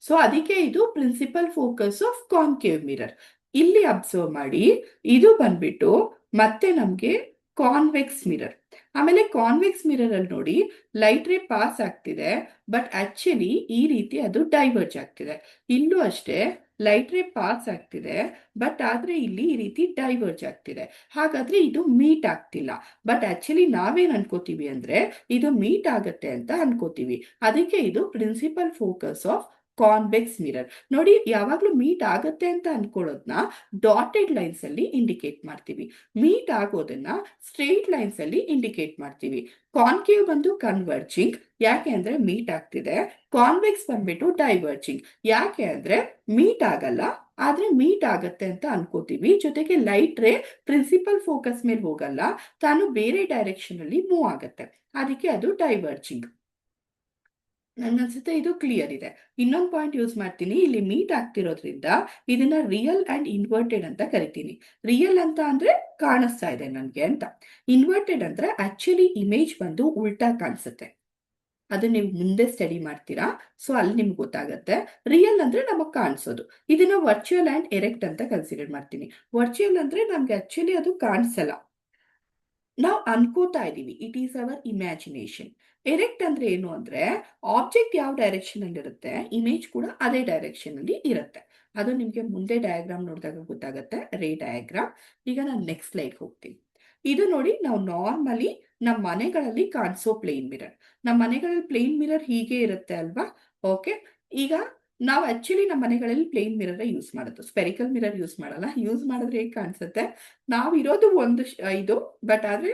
ಸೊ ಅದಕ್ಕೆ ಇದು principal focus of concave mirror. ಇಲ್ಲಿ ಅಬ್ಸರ್ವ್ ಮಾಡಿ, ಇದು ಬಂದ್ಬಿಟ್ಟು ಮತ್ತೆ ನಮ್ಗೆ ಕಾನ್ವೆಕ್ಸ್ ಮಿರರ್. ಆಮೇಲೆ ಕಾನ್ವೆಕ್ಸ್ ಮಿರರ್ ಅಲ್ಲಿ ನೋಡಿ ಲೈಟ್ ರೇ ಪಾಸ್ ಆಗ್ತಿದೆ, ಬಟ್ ಆಕ್ಚುಲಿ ಈ ರೀತಿ ಅದು ಡೈವರ್ಜ್ ಆಗ್ತಿದೆ. ಇಲ್ಲೂ ಅಷ್ಟೇ ಲೈಟ್ ರೇ ಪಾಸ್ ಆಗ್ತಿದೆ, ಬಟ್ ಆದ್ರೆ ಇಲ್ಲಿ ಈ ರೀತಿ ಡೈವರ್ಜ್ ಆಗ್ತಿದೆ. ಹಾಗಾದ್ರೆ ಇದು ಮೀಟ್ ಆಗ್ತಿಲ್ಲ. ಬಟ್ ಆಕ್ಚುಲಿ ನಾವೇನ್ ಅನ್ಕೋತೀವಿ ಅಂದ್ರೆ ಇದು ಮೀಟ್ ಆಗತ್ತೆ ಅಂತ ಅನ್ಕೋತೀವಿ. ಅದಕ್ಕೆ ಇದು principal focus of convex mirror. ನೋಡಿ, ಯಾವಾಗ್ಲೂ ಮೀಟ್ ಆಗತ್ತೆ ಅಂತ ಅನ್ಕೊಳ್ಳೋದನ್ನ ಡಾಟೆಡ್ ಲೈನ್ಸ್ ಅಲ್ಲಿ ಇಂಡಿಕೇಟ್ ಮಾಡ್ತೀವಿ, ಮೀಟ್ ಆಗೋದನ್ನ ಸ್ಟ್ರೈಟ್ ಲೈನ್ಸ್ ಅಲ್ಲಿ ಇಂಡಿಕೇಟ್ ಮಾಡ್ತೀವಿ. ಕಾನ್ಕೇವ್ ಬಂದು ಕನ್ವರ್ಜಿಂಗ್, ಯಾಕೆ ಅಂದ್ರೆ ಮೀಟ್ ಆಗ್ತಿದೆ. ಕಾನ್ವೆಕ್ಸ್ ಬಂದ್ಬಿಟ್ಟು ಡೈವರ್ಜಿಂಗ್, ಯಾಕೆ ಅಂದ್ರೆ ಮೀಟ್ ಆಗಲ್ಲ ಆದ್ರೆ ಮೀಟ್ ಆಗತ್ತೆ ಅಂತ ಅನ್ಕೋತೀವಿ. ಜೊತೆಗೆ ಲೈಟ್ ರೇ ಪ್ರಿನ್ಸಿಪಲ್ ಫೋಕಸ್ ಮೇಲೆ ಹೋಗಲ್ಲ, ತಾನು ಬೇರೆ ಡೈರೆಕ್ಷನ್ ಅಲ್ಲಿ ಮೂವ್ ಆಗತ್ತೆ, ಅದಕ್ಕೆ ಅದು ಡೈವರ್ಜಿಂಗ್. ನನ್ಗನ್ಸುತ್ತೆ ಇದು ಕ್ಲಿಯರ್ ಇದೆ. ಇನ್ನೊಂದು ಪಾಯಿಂಟ್ ಯೂಸ್ ಮಾಡ್ತೀನಿ, ಇಲ್ಲಿ ಮೀಟ್ ಆಗ್ತಿರೋದ್ರಿಂದ ಇದನ್ನ ರಿಯಲ್ ಅಂಡ್ ಇನ್ವರ್ಟೆಡ್ ಅಂತ ಕರಿತೀನಿ. ರಿಯಲ್ ಅಂತ ಅಂದ್ರೆ ಕಾಣಿಸ್ತಾ ಇದೆ ನನ್ಗೆ ಅಂತ, ಇನ್ವರ್ಟೆಡ್ ಅಂದ್ರೆ ಆಕ್ಚುಲಿ ಇಮೇಜ್ ಬಂದು ಉಲ್ಟಾ ಕಾಣಿಸುತ್ತೆ. ಅದು ನೀವು ಮುಂದೆ ಸ್ಟಡಿ ಮಾಡ್ತೀರಾ, ಸೊ ಅಲ್ಲಿ ನಿಮ್ಗೆ ಗೊತ್ತಾಗತ್ತೆ. ರಿಯಲ್ ಅಂದ್ರೆ ನಮಗ್ ಕಾಣಿಸೋದು. ಇದನ್ನ ವರ್ಚುವಲ್ ಅಂಡ್ ಎರೆಕ್ಟ್ ಅಂತ ಕನ್ಸಿಡರ್ ಮಾಡ್ತೀನಿ. ವರ್ಚುವಲ್ ಅಂದ್ರೆ ನಮ್ಗೆ ಆಕ್ಚುಲಿ ಅದು ಕಾಣಿಸಲ್ಲ, ನಾವು ಅನ್ಕೋತಾ ಇದೀವಿ, it is our imagination. Erect ಅಂದ್ರೆ ಏನು ಅಂದ್ರೆ ಆಬ್ಜೆಕ್ಟ್ ಯಾವ ಡೈರೆಕ್ಷನ್ ಅಲ್ಲಿ ಇರುತ್ತೆ, ಇಮೇಜ್ ಕೂಡ ಅದೇ ಡೈರೆಕ್ಷನ್ ಅಲ್ಲಿ ಇರುತ್ತೆ. ಅದು ನಿಮ್ಗೆ ಮುಂದೆ ಡಯಾಗ್ರಾಮ್ ನೋಡಿದಾಗ ಗೊತ್ತಾಗತ್ತೆ, ರೇ ಡಯಾಗ್ರಾಮ್. ಈಗ ನಾನು ನೆಕ್ಸ್ಟ್ ಸ್ಲೈಡ್ ಹೋಗ್ತೀನಿ. ಇದು ನೋಡಿ, ನಾವು ನಾರ್ಮಲಿ ನಮ್ಮ ಮನೆಗಳಲ್ಲಿ ಕಾಣಿಸೋ ಪ್ಲೇನ್ ಮಿರರ್. ನಮ್ಮ ಮನೆಗಳಲ್ಲಿ ಪ್ಲೇನ್ ಮಿರರ್ ಹೀಗೆ ಇರುತ್ತೆ ಅಲ್ವಾ. ಓಕೆ, ಈಗ ನಾವು ಆಕ್ಚುಲಿ ನಮ್ಮ ಮನೆಗಳಲ್ಲಿ ಪ್ಲೇನ್ ಮಿರರ್ ಯೂಸ್ ಮಾಡೋದು, ಸ್ಪೆರಿಕಲ್ ಮಿರರ್ ಯೂಸ್ ಮಾಡಲ್ಲ. ಯೂಸ್ ಮಾಡಿದ್ರೆ ಹೇಗೆ ಕಾಣಿಸುತ್ತೆ, ನಾವಿರೋದು ಒಂದು ಇದು, ಬಟ್ ಆದ್ರೆ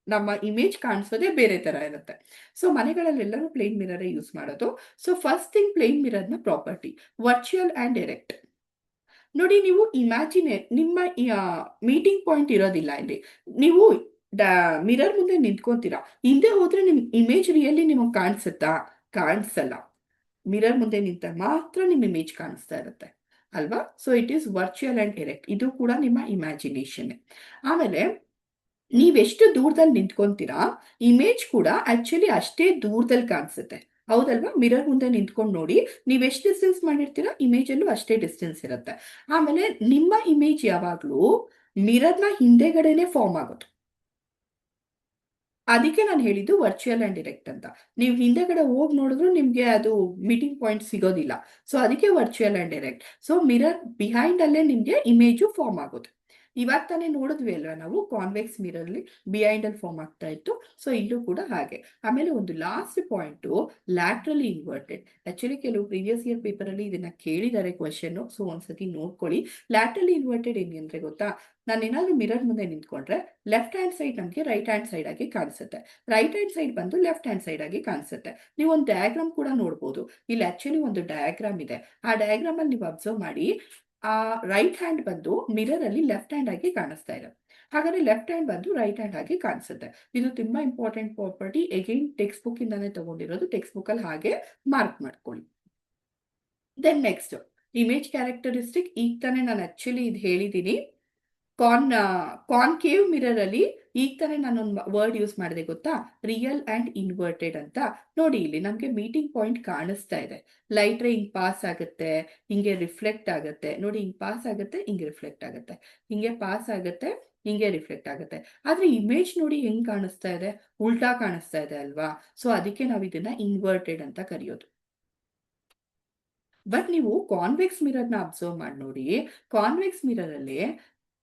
ನಮ್ಮ ಇಮೇಜ್ ಕಾಣಿಸೋದೇ ಬೇರೆ ತರ ಇರುತ್ತೆ. ಸೊ ಮನೆಗಳಲ್ಲೆಲ್ಲರೂ ಪ್ಲೇನ್ ಮಿರರ್ ಯೂಸ್ ಮಾಡೋದು. So first thing, plane mirror ನ ಪ್ರಾಪರ್ಟಿ ವರ್ಚುವಲ್ ಅಂಡ್ ಎರೆಕ್ಟ್. ನೋಡಿ, ನೀವು ನಿಮ್ಮ ಮೀಟಿಂಗ್ ಪಾಯಿಂಟ್ ಇರೋದಿಲ್ಲ ಇಲ್ಲಿ. ನೀವು ಮಿರರ್ ಮುಂದೆ ನಿಂತ್ಕೊಂತೀರಾ, ಹಿಂದೆ ಹೋದ್ರೆ ನಿಮ್ ಇಮೇಜ್ ರಿಯಲಿ ನಿಮಗೆ ಕಾಣಿಸುತ್ತಾ? ಕಾಣಿಸಲ್ಲ. ಮಿರರ್ ಮುಂದೆ ನಿಂತಾಗ ಮಾತ್ರ ನಿಮ್ ಇಮೇಜ್ ಕಾಣಿಸ್ತಾ ಇರುತ್ತೆ ಅಲ್ವಾ. So it is virtual and erect. ಇದು ಕೂಡ ನಿಮ್ಮ ಇಮ್ಯಾಜಿನೇಷನ್. ಆಮೇಲೆ ನೀವೆಷ್ಟು ದೂರದಲ್ಲಿ ನಿಂತ್ಕೊಂತೀರಾ, ಇಮೇಜ್ ಕೂಡ ಆಕ್ಚುಲಿ ಅಷ್ಟೇ ದೂರದಲ್ಲಿ ಕಾಣಿಸುತ್ತೆ, ಹೌದಲ್ವಾ. ಮಿರರ್ ಮುಂದೆ ನಿಂತ್ಕೊಂಡು ನೋಡಿ, ನೀವ್ ಎಷ್ಟು ಡಿಸ್ಟೆನ್ಸ್ ಮಾಡಿರ್ತೀರಾ, ಇಮೇಜ್ ಅಲ್ಲೂ ಅಷ್ಟೇ ಡಿಸ್ಟೆನ್ಸ್ ಇರುತ್ತೆ. ಆಮೇಲೆ ನಿಮ್ಮ ಇಮೇಜ್ ಯಾವಾಗ್ಲೂ ಮಿರರ್ನ ಹಿಂದೆಗಡೆನೆ ಫಾರ್ಮ್ ಆಗೋದು. ಅದಕ್ಕೆ ನಾನು ಹೇಳಿದ್ದು ವರ್ಚುವಲ್ ಅಂಡ್ ಡಿರೆಕ್ಟ್ ಅಂತ. ನೀವು ಹಿಂದೆಗಡೆ ಹೋಗಿ ನೋಡಿದ್ರು ನಿಮ್ಗೆ ಅದು ಮೀಟಿಂಗ್ ಪಾಯಿಂಟ್ ಸಿಗೋದಿಲ್ಲ. ಸೊ ಅದಕ್ಕೆ virtual and direct. So mirror behind ಅಲ್ಲೇ ನಿಮ್ಗೆ ಇಮೇಜು ಫಾರ್ಮ್ ಆಗೋದು. ಇವಾಗ ತಾನೇ ನೋಡಿದ್ವಿ ಅಲ್ವಾ ನಾವು ಕಾನ್ವೆಕ್ಸ್ ಮಿರರ್ಲಿ ಬಿಹೈಂಡ್ ಅಲ್ಲಿ ಫಾರ್ಮ್ ಆಗ್ತಾ ಇತ್ತು. ಸೊ ಇಲ್ಲೂ ಕೂಡ ಹಾಗೆ. ಆಮೇಲೆ ಒಂದು ಲಾಸ್ಟ್ ಪಾಯಿಂಟ್, ಲ್ಯಾಟ್ರಲಿ ಇನ್ವರ್ಟೆಡ್. ಆಕ್ಚುಲಿ ಕೆಲವು ಪ್ರೀವಿಯಸ್ ಇಯರ್ ಪೇಪರ್ ಅಲ್ಲಿ ಇದನ್ನ ಕೇಳಿದ್ದಾರೆ ಕ್ವಶನ್, ಸೊ ಒಂದ್ಸತಿ ನೋಡ್ಕೊಳ್ಳಿ. ಲ್ಯಾಟ್ರಲಿ ಇನ್ವರ್ಟೆಡ್ ಹೆಂಗೆ ಅಂದ್ರೆ ಗೊತ್ತಾ, ನಾನು ಏನಾದ್ರು ಮಿರರ್ ಮುಂದೆ ನಿಂತ್ಕೊಂಡ್ರೆ ಲೆಫ್ಟ್ ಹ್ಯಾಂಡ್ ಸೈಡ್ ನಮಗೆ ರೈಟ್ ಹ್ಯಾಂಡ್ ಸೈಡ್ ಆಗಿ ಕಾಣಿಸುತ್ತೆ, ರೈಟ್ ಹ್ಯಾಂಡ್ ಸೈಡ್ ಬಂದು ಲೆಫ್ಟ್ ಹ್ಯಾಂಡ್ ಸೈಡ್ ಆಗಿ ಕಾಣಿಸುತ್ತೆ. ನೀವು ಒಂದು ಡಯಾಗ್ರಾಮ್ ಕೂಡ ನೋಡ್ಬೋದು. ಇಲ್ಲಿ ಆಕ್ಚುಲಿ ಒಂದು ಡಯಾಗ್ರಾಮ್ ಇದೆ, ಆ ಡಯಾಗ್ರಾಮ್ ಅಲ್ಲಿ ನೀವು ಅಬ್ಸರ್ವ್ ಮಾಡಿ, ಆ ರೈಟ್ ಹ್ಯಾಂಡ್ ಬಂದು ಮಿರರ್ ಅಲ್ಲಿ ಲೆಫ್ಟ್ ಹ್ಯಾಂಡ್ ಆಗಿ ಕಾಣಿಸ್ತಾ ಇದೆ, ಹಾಗಾದ್ರೆ ಲೆಫ್ಟ್ ಹ್ಯಾಂಡ್ ಬಂದು ರೈಟ್ ಹ್ಯಾಂಡ್ ಆಗಿ ಕಾಣಿಸುತ್ತೆ. ಇದು ತುಂಬಾ important property. Again text book ಇಂದಾನೆ ತಗೊಂಡಿರೋದು, ಟೆಕ್ಸ್ಟ್ ಬುಕ್ ಅಲ್ಲಿ ಹಾಗೆ ಮಾರ್ಕ್ ಮಾಡ್ಕೊಳ್ಳಿ. Then next image characteristic. ಈಗ ತಾನೇ ನಾನು ಆಕ್ಚುಲಿ ಇದು ಹೇಳಿದ್ದೀನಿ. ಕಾನ್ಕೇವ್ ಮಿರರ್ ಅಲ್ಲಿ ಈಗ ತಾನೇ ನಾನೊಂದು ವರ್ಡ್ ಯೂಸ್ ಮಾಡಿದೆ ಗೊತ್ತಾ, ರಿಯಲ್ ಅಂಡ್ ಇನ್ವರ್ಟೆಡ್ ಅಂತ. ನೋಡಿ ಇಲ್ಲಿ ನಮ್ಗೆ ಮೀಟಿಂಗ್ ಪಾಯಿಂಟ್ ಕಾಣಿಸ್ತಾ ಇದೆ. ಲೈಟ್ ರೇ ಹಿಂಗ್ ಪಾಸ್ ಆಗುತ್ತೆ, ಹಿಂಗೆ ರಿಫ್ಲೆಕ್ಟ್ ಆಗುತ್ತೆ. ನೋಡಿ ಹಿಂಗ್ ಪಾಸ್ ಆಗುತ್ತೆ, ಹಿಂಗೆ ರಿಫ್ಲೆಕ್ಟ್ ಆಗುತ್ತೆ, ಹಿಂಗೆ ಪಾಸ್ ಆಗುತ್ತೆ, ಹಿಂಗೆ ರಿಫ್ಲೆಕ್ಟ್ ಆಗುತ್ತೆ. ಆದ್ರೆ ಇಮೇಜ್ ನೋಡಿ ಹೆಂಗ್ ಕಾಣಿಸ್ತಾ ಇದೆ, ಉಲ್ಟಾ ಕಾಣಿಸ್ತಾ ಇದೆ ಅಲ್ವಾ. ಸೊ ಅದಕ್ಕೆ ನಾವು ಇದನ್ನ ಇನ್ವರ್ಟೆಡ್ ಅಂತ ಕರೆಯೋದು. ಬಟ್ ನೀವು ಕಾನ್ವೆಕ್ಸ್ ಮಿರರ್ನ ಅಬ್ಸರ್ವ್ ಮಾಡಿ ನೋಡಿ. ಕಾನ್ವೆಕ್ಸ್ ಮಿರರ್ ಅಲ್ಲಿ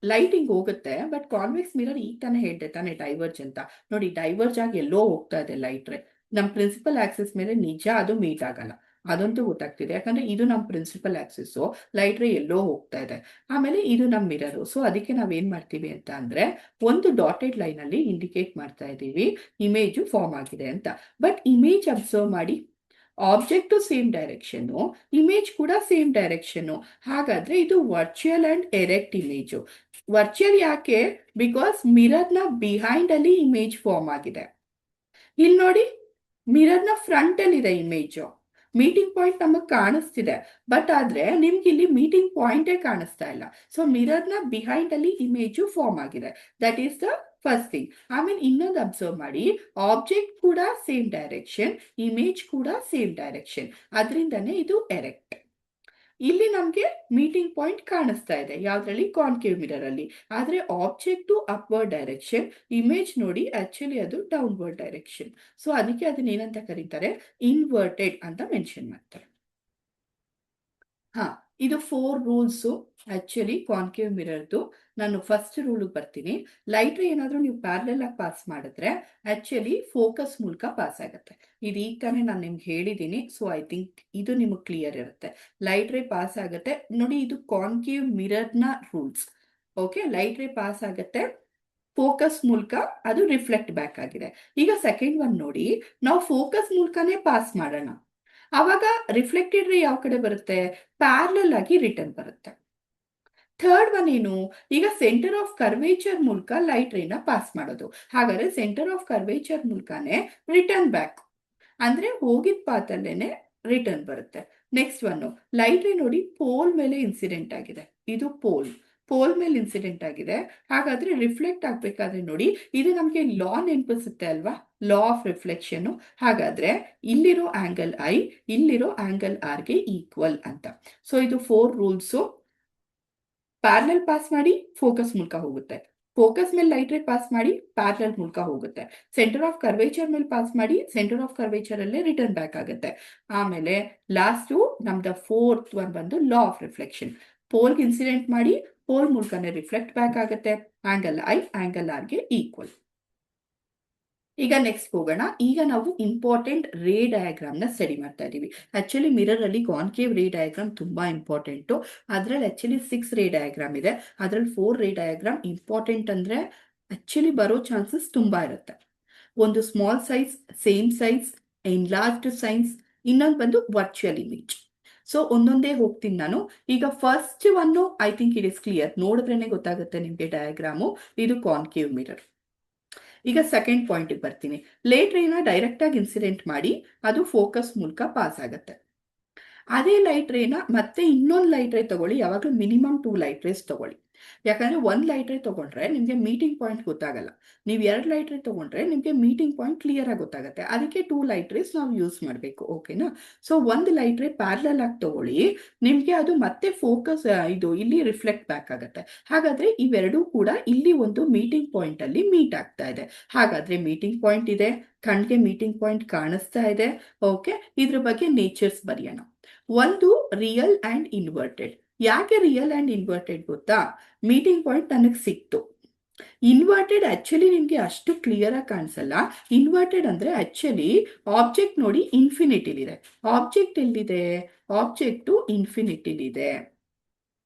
ಲೈಟ್ ಹಿಂಗ್ ಹೋಗುತ್ತೆ, ಬಟ್ ಕಾನ್ವೆಕ್ಸ್ ಮಿರರ್ ಈಗ ತಾನೇ ಹೇಳ್ದೆ ತಾನೇ ಡೈವರ್ಜ್ ಅಂತ. ನೋಡಿ ಡೈವರ್ಜ್ ಆಗಿ ಎಲ್ಲೋ ಹೋಗ್ತಾ ಇದೆ ಲೈಟ್ ರೇ. ನಮ್ ಪ್ರಿನ್ಸಿಪಲ್ ಆಕ್ಸಿಸ್ ಮೇಲೆ ನಿಜ ಅದು ಮೀಟ್ ಆಗಲ್ಲ, ಅದಂತೂ ಗೊತ್ತಾಗ್ತಿದೆ. ಯಾಕಂದ್ರೆ ಇದು ನಮ್ ಪ್ರಿನ್ಸಿಪಲ್ ಆಕ್ಸಿಸ್, ಲೈಟ್ ರೇ ಎಲ್ಲೋ ಹೋಗ್ತಾ ಇದೆ. ಆಮೇಲೆ ಇದು ನಮ್ ಮಿರರ್. ಸೊ ಅದಕ್ಕೆ ನಾವ್ ಏನ್ ಮಾಡ್ತೀವಿ ಅಂತ ಅಂದ್ರೆ, ಒಂದು ಡಾಟೆಡ್ ಲೈನ್ ಅಲ್ಲಿ ಇಂಡಿಕೇಟ್ ಮಾಡ್ತಾ ಇದೀವಿ ಇಮೇಜ್ ಫಾರ್ಮ್ ಆಗಿದೆ ಅಂತ. ಬಟ್ ಇಮೇಜ್ ಅಬ್ಸರ್ವ್ ಮಾಡಿ, ಆಬ್ಜೆಕ್ಟ್ ಸೇಮ್ ಡೈರೆಕ್ಷನ್, ಇಮೇಜ್ ಕೂಡ ಸೇಮ್ ಡೈರೆಕ್ಷನ್. ಹಾಗಾದ್ರೆ ಇದು virtual and erect image. Virtual ಯಾಕೆ? ಬಿಕಾಸ್ ಮಿರರ್ ನ ಬಿಹೈಂಡ್ ಅಲ್ಲಿ ಇಮೇಜ್ ಫಾರ್ಮ್ ಆಗಿದೆ. ಇಲ್ಲಿ ನೋಡಿ, ಮಿರರ್ ನ ಫ್ರಂಟ್ ಅಲ್ಲಿ ಇದೆ ಇಮೇಜ್. ಮೀಟಿಂಗ್ ಪಾಯಿಂಟ್ ನಮಗ್ ಕಾಣಿಸ್ತಿದೆ, ಬಟ್ ಆದ್ರೆ ನಿಮ್ಗೆ ಇಲ್ಲಿ ಮೀಟಿಂಗ್ ಪಾಯಿಂಟೇ ಕಾಣಿಸ್ತಾ ಇಲ್ಲ. ಸೊ ಮಿರರ್ ನ ಬಿಹೈಂಡ್ ಅಲ್ಲಿ ಇಮೇಜ್ ಫಾರ್ಮ್ ಆಗಿದೆ. That is the first thing. ಆಮೇಲೆ ಇನ್ನೊಂದು ಅಬ್ಸರ್ವ್ ಮಾಡಿ, ಆಬ್ಜೆಕ್ಟ್ ಕೂಡ ಸೇಮ್ ಡೈರೆಕ್ಷನ್, ಇಮೇಜ್ ಕೂಡ ಸೇಮ್ ಡೈರೆಕ್ಷನ್, ಅದರಿಂದನೇ ಇದು ಎರೆಕ್ಟ್. ಇಲ್ಲಿ ನಮ್ಗೆ ಮೀಟಿಂಗ್ ಪಾಯಿಂಟ್ ಕಾಣಿಸ್ತಾ ಇದೆ ಯಾವ್ದ್ರಲ್ಲಿ, ಕಾನ್ಕೇವ್ ಮಿರರ್ ಅಲ್ಲಿ. ಆದ್ರೆ ಆಬ್ಜೆಕ್ಟ್ ಅಪ್ವರ್ಡ್ ಡೈರೆಕ್ಷನ್, ಇಮೇಜ್ ನೋಡಿ ಆಕ್ಚುಲಿ ಅದು ಡೌನ್ವರ್ಡ್ ಡೈರೆಕ್ಷನ್. ಸೊ ಅದಕ್ಕೆ ಅದನ್ನ ಏನಂತ ಕರೀತಾರೆ, ಇನ್ವರ್ಟೆಡ್ ಅಂತ ಮೆನ್ಷನ್ ಮಾಡ್ತಾರೆ. ಹಾ, ಇದು 4 ರೂಲ್ಸ್ ಆಕ್ಚುಲಿ ಕಾನ್ಕೇವ್ ಮಿರರ್ದು. ನಾನು ಫಸ್ಟ್ ರೂಲ್ ಬರ್ತೀನಿ. ಲೈಟ್ ರೇ ಏನಾದ್ರೂ ನೀವು ಪ್ಯಾರಲಲ್ ಆಗಿ ಪಾಸ್ ಮಾಡಿದ್ರೆ ಆಕ್ಚುಲಿ ಫೋಕಸ್ ಮೂಲಕ ಪಾಸ್ ಆಗುತ್ತೆ. ಇದು ಈಗ ತಾನೇ ನಾನು ನಿಮ್ಗೆ ಹೇಳಿದ್ದೀನಿ. ಸೊ ಐ ಥಿಂಕ್ ಇದು ನಿಮಗೆ ಕ್ಲಿಯರ್ ಇರುತ್ತೆ. ಲೈಟ್ ರೇ ಪಾಸ್ ಆಗುತ್ತೆ ನೋಡಿ, ಇದು ಕಾನ್ಕೇವ್ ಮಿರರ್ ನ rules. Okay, light ray pass ಆಗುತ್ತೆ, ಫೋಕಸ್ ಮೂಲಕ ಅದು ರಿಫ್ಲೆಕ್ಟ್ ಬ್ಯಾಕ್ ಆಗಿದೆ. ಈಗ ಸೆಕೆಂಡ್ ಒನ್ ನೋಡಿ, ನಾವು ಫೋಕಸ್ ಮೂಲಕನೇ ಪಾಸ್ ಮಾಡೋಣ, ಅವಾಗ ರಿಫ್ಲೆಕ್ಟೆಡ್ ರೇ ಯಾವ ಕಡೆ ಬರುತ್ತೆ, ಪ್ಯಾರಲಲ್ ಆಗಿ ರಿಟರ್ನ್ ಬರುತ್ತೆ. ಥರ್ಡ್ ಒನ್ ಏನು, ಈಗ ಸೆಂಟರ್ ಆಫ್ ಕರ್ವೇಚರ್ ಮೂಲಕ ಲೈಟ್ ರೇನ ಪಾಸ್ ಮಾಡೋದು. ಹಾಗಾದ್ರೆ ಸೆಂಟರ್ ಆಫ್ ಕರ್ವೇಚರ್ ಮೂಲಕನೇ ರಿಟರ್ನ್ ಬ್ಯಾಕ್, ಅಂದ್ರೆ ಹೋಗಿದ ಪಾತಲ್ಲೇನೆ ರಿಟರ್ನ್ ಬರುತ್ತೆ. ನೆಕ್ಸ್ಟ್ ಒನ್, ಲೈಟ್ ರೇ ನೋಡಿ ಪೋಲ್ ಮೇಲೆ ಇನ್ಸಿಡೆಂಟ್ ಆಗಿದೆ. ಇದು ಪೋಲ್ ಮೇಲೆ ಇನ್ಸಿಡೆಂಟ್ ಆಗಿದೆ. ಹಾಗಾದ್ರೆ ರಿಫ್ಲೆಕ್ಟ್ ಆಗ್ಬೇಕಾದ್ರೆ ನೋಡಿ, ಇದು ನಮ್ಗೆ ಲಾ ನೆನಪಿಸುತ್ತೆ ಅಲ್ವಾ, ಲಾ ಆಫ್ ರಿಫ್ಲೆಕ್ಷನ್. ಹಾಗಾದ್ರೆ ಇಲ್ಲಿರೋ ಆಂಗಲ್ ಐ, ಇಲ್ಲಿರೋ ಆಂಗಲ್ ಆರ್ ಗೆ ಈಕ್ವಲ್ ಅಂತ. ಸೊ ಇದು 4 ರೂಲ್ಸ್. ಪ್ಯಾರಲಲ್ ಪಾಸ್ ಮಾಡಿ ಫೋಕಸ್ ಮೂಲಕ ಹೋಗುತ್ತೆ, ಫೋಕಸ್ ಮೇಲೆ ಲೈಟ್ ರೇ ಪಾಸ್ ಮಾಡಿ ಪ್ಯಾರಲಲ್ ಮೂಲಕ ಹೋಗುತ್ತೆ, ಸೆಂಟರ್ ಆಫ್ ಕರ್ವೇಚರ್ ಮೇಲೆ ಪಾಸ್ ಮಾಡಿ ಸೆಂಟರ್ ಆಫ್ ಕರ್ವೇಚರ್ ಅಲ್ಲೇ ರಿಟರ್ನ್ ಬ್ಯಾಕ್ ಆಗುತ್ತೆ. ಆಮೇಲೆ ಲಾಸ್ಟ್ ನಮ್ದು ಫೋರ್ತ್ ಒನ್ ಬಂದು ಲಾ ಆಫ್ ರಿಫ್ಲೆಕ್ಷನ್. ಪೋಲ್ಗೆ ಇನ್ಸಿಡೆಂಟ್ ಮಾಡಿ ಪೋಲ್ ಮೂಲಕನೇ ರಿಫ್ಲೆಕ್ಟ್ ಬ್ಯಾಕ್ ಆಗುತ್ತೆ, ಆಂಗಲ್ ಐ ಆಂಗಲ್ ಆರ್ ಗೆ ಈಕ್ವಲ್. ಈಗ ನೆಕ್ಸ್ಟ್ ಹೋಗೋಣ. ಈಗ ನಾವು ಇಂಪಾರ್ಟೆಂಟ್ ರೇ ಡಯಾಗ್ರಾಮ್ ನ ಸ್ಟಡಿ ಮಾಡ್ತಾ ಇದೀವಿ. ಆಕ್ಚುಲಿ ಮಿರರ್ ಅಲ್ಲಿ ಕಾನ್ಕೇವ್ ರೇ ಡಯಾಗ್ರಾಮ್ ತುಂಬಾ ಇಂಪಾರ್ಟೆಂಟ್. ಅದ್ರಲ್ಲಿ ಆಕ್ಚುಲಿ 6 ರೇ ಡಯಾಗ್ರಾಮ್ ಇದೆ, ಅದ್ರಲ್ಲಿ 4 ರೇ ಡಯಾಗ್ರಾಮ್ ಇಂಪಾರ್ಟೆಂಟ್ ಅಂದ್ರೆ ಆಕ್ಚುಲಿ ಬರೋ ಚಾನ್ಸಸ್ ತುಂಬಾ ಇರುತ್ತೆ. ಒಂದು small size, same size, enlarged ಸೈನ್ಸ್, ಇನ್ನೊಂದು ಬಂದು ವರ್ಚುವಲ್ ಇಮೇಜ್. ಸೊ ಒಂದೊಂದೇ ಹೋಗ್ತೀನಿ ನಾನು. ಈಗ first one I think it is clear, ನೋಡಿದ್ರೇನೆ ಗೊತ್ತಾಗುತ್ತೆ ನಿಮ್ಗೆ ಡಯಾಗ್ರಾಮು. ಇದು ಕಾನ್ಕೇವ್ ಮಿರರ್. ಈಗ ಸೆಕೆಂಡ್ ಪಾಯಿಂಟ್ ಬರ್ತೀನಿ. ಲೈಟ್ ರೇನ ಡೈರೆಕ್ಟ್ ಆಗಿ ಇನ್ಸಿಡೆಂಟ್ ಮಾಡಿ ಅದು ಫೋಕಸ್ ಮೂಲಕ ಪಾಸ್ ಆಗುತ್ತೆ. ಅದೇ ಲೈಟ್ ರೇನ ಮತ್ತೆ ಇನ್ನೊಂದು ಲೈಟ್ ರೇ ತಗೊಳ್ಳಿ, ಯಾವಾಗಲೂ ಮಿನಿಮಮ್ 2 ಲೈಟ್ ರೇಸ್ ತಗೊಳ್ಳಿ. ಯಾಕಂದ್ರೆ 1 ಲೈಟ್ ರೇ ತಗೊಂಡ್ರೆ ನಿಮ್ಗೆ ಮೀಟಿಂಗ್ ಪಾಯಿಂಟ್ ಗೊತ್ತಾಗಲ್ಲ. ನೀವು 2 ಲೈಟ್ ರೇ ತಗೊಂಡ್ರೆ ನಿಮ್ಗೆ ಮೀಟಿಂಗ್ ಪಾಯಿಂಟ್ ಕ್ಲಿಯರ್ ಆಗಿ ಗೊತ್ತಾಗುತ್ತೆ. ಅದಕ್ಕೆ 2 ಲೈಟ್ ರೇಸ್ ನಾವು ಯೂಸ್ ಮಾಡಬೇಕು. ಓಕೆನಾ? ಸೊ 1 ಲೈಟ್ ರೇ ಪ್ಯಾರಲಲ್ ಆಗಿ ತಗೊಳ್ಳಿ, ನಿಮ್ಗೆ ಅದು ಮತ್ತೆ ಫೋಕಸ್ ಇದು ಇಲ್ಲಿ ರಿಫ್ಲೆಕ್ಟ್ ಬ್ಯಾಕ್ ಆಗುತ್ತೆ. ಹಾಗಾದ್ರೆ ಇವೆರಡೂ ಕೂಡ ಇಲ್ಲಿ ಒಂದು ಮೀಟಿಂಗ್ ಪಾಯಿಂಟ್ ಅಲ್ಲಿ ಮೀಟ್ ಆಗ್ತಾ ಇದೆ. ಹಾಗಾದ್ರೆ ಮೀಟಿಂಗ್ ಪಾಯಿಂಟ್ ಇದೆ, ಕಣ್ಗೆ ಮೀಟಿಂಗ್ ಪಾಯಿಂಟ್ ಕಾಣಿಸ್ತಾ ಇದೆ. ಓಕೆ, ಇದ್ರ ಬಗ್ಗೆ ನೇಚರ್ಸ್ ಬರೆಯೋಣ. ಒಂದು ರಿಯಲ್ ಅಂಡ್ ಇನ್ವರ್ಟೆಡ್. ಯಾಕೆ ರಿಯಲ್ ಆ್ಯಂಡ್ ಇನ್ವರ್ಟೆಡ್ ಗೊತ್ತಾ? ಮೀಟಿಂಗ್ ಪಾಯಿಂಟ್ ನನಗೆ ಸಿಕ್ತು. ಇನ್ವರ್ಟೆಡ್ ಆಕ್ಚುಲಿ ನಿಮಗೆ ಅಷ್ಟು ಕ್ಲಿಯರ್ ಆಗಿ ಕಾಣಿಸಲ್ಲ. ಇನ್ವರ್ಟೆಡ್ ಅಂದ್ರೆ ಆಕ್ಚುಲಿ ಆಬ್ಜೆಕ್ಟ್ ನೋಡಿ ಇನ್ಫಿನಿಟಿಲಿದೆ. ಆಬ್ಜೆಕ್ಟ್ ಎಲ್ಲಿದೆ? ಆಬ್ಜೆಕ್ಟು ಇನ್ಫಿನಿಟಿಲಿದೆ.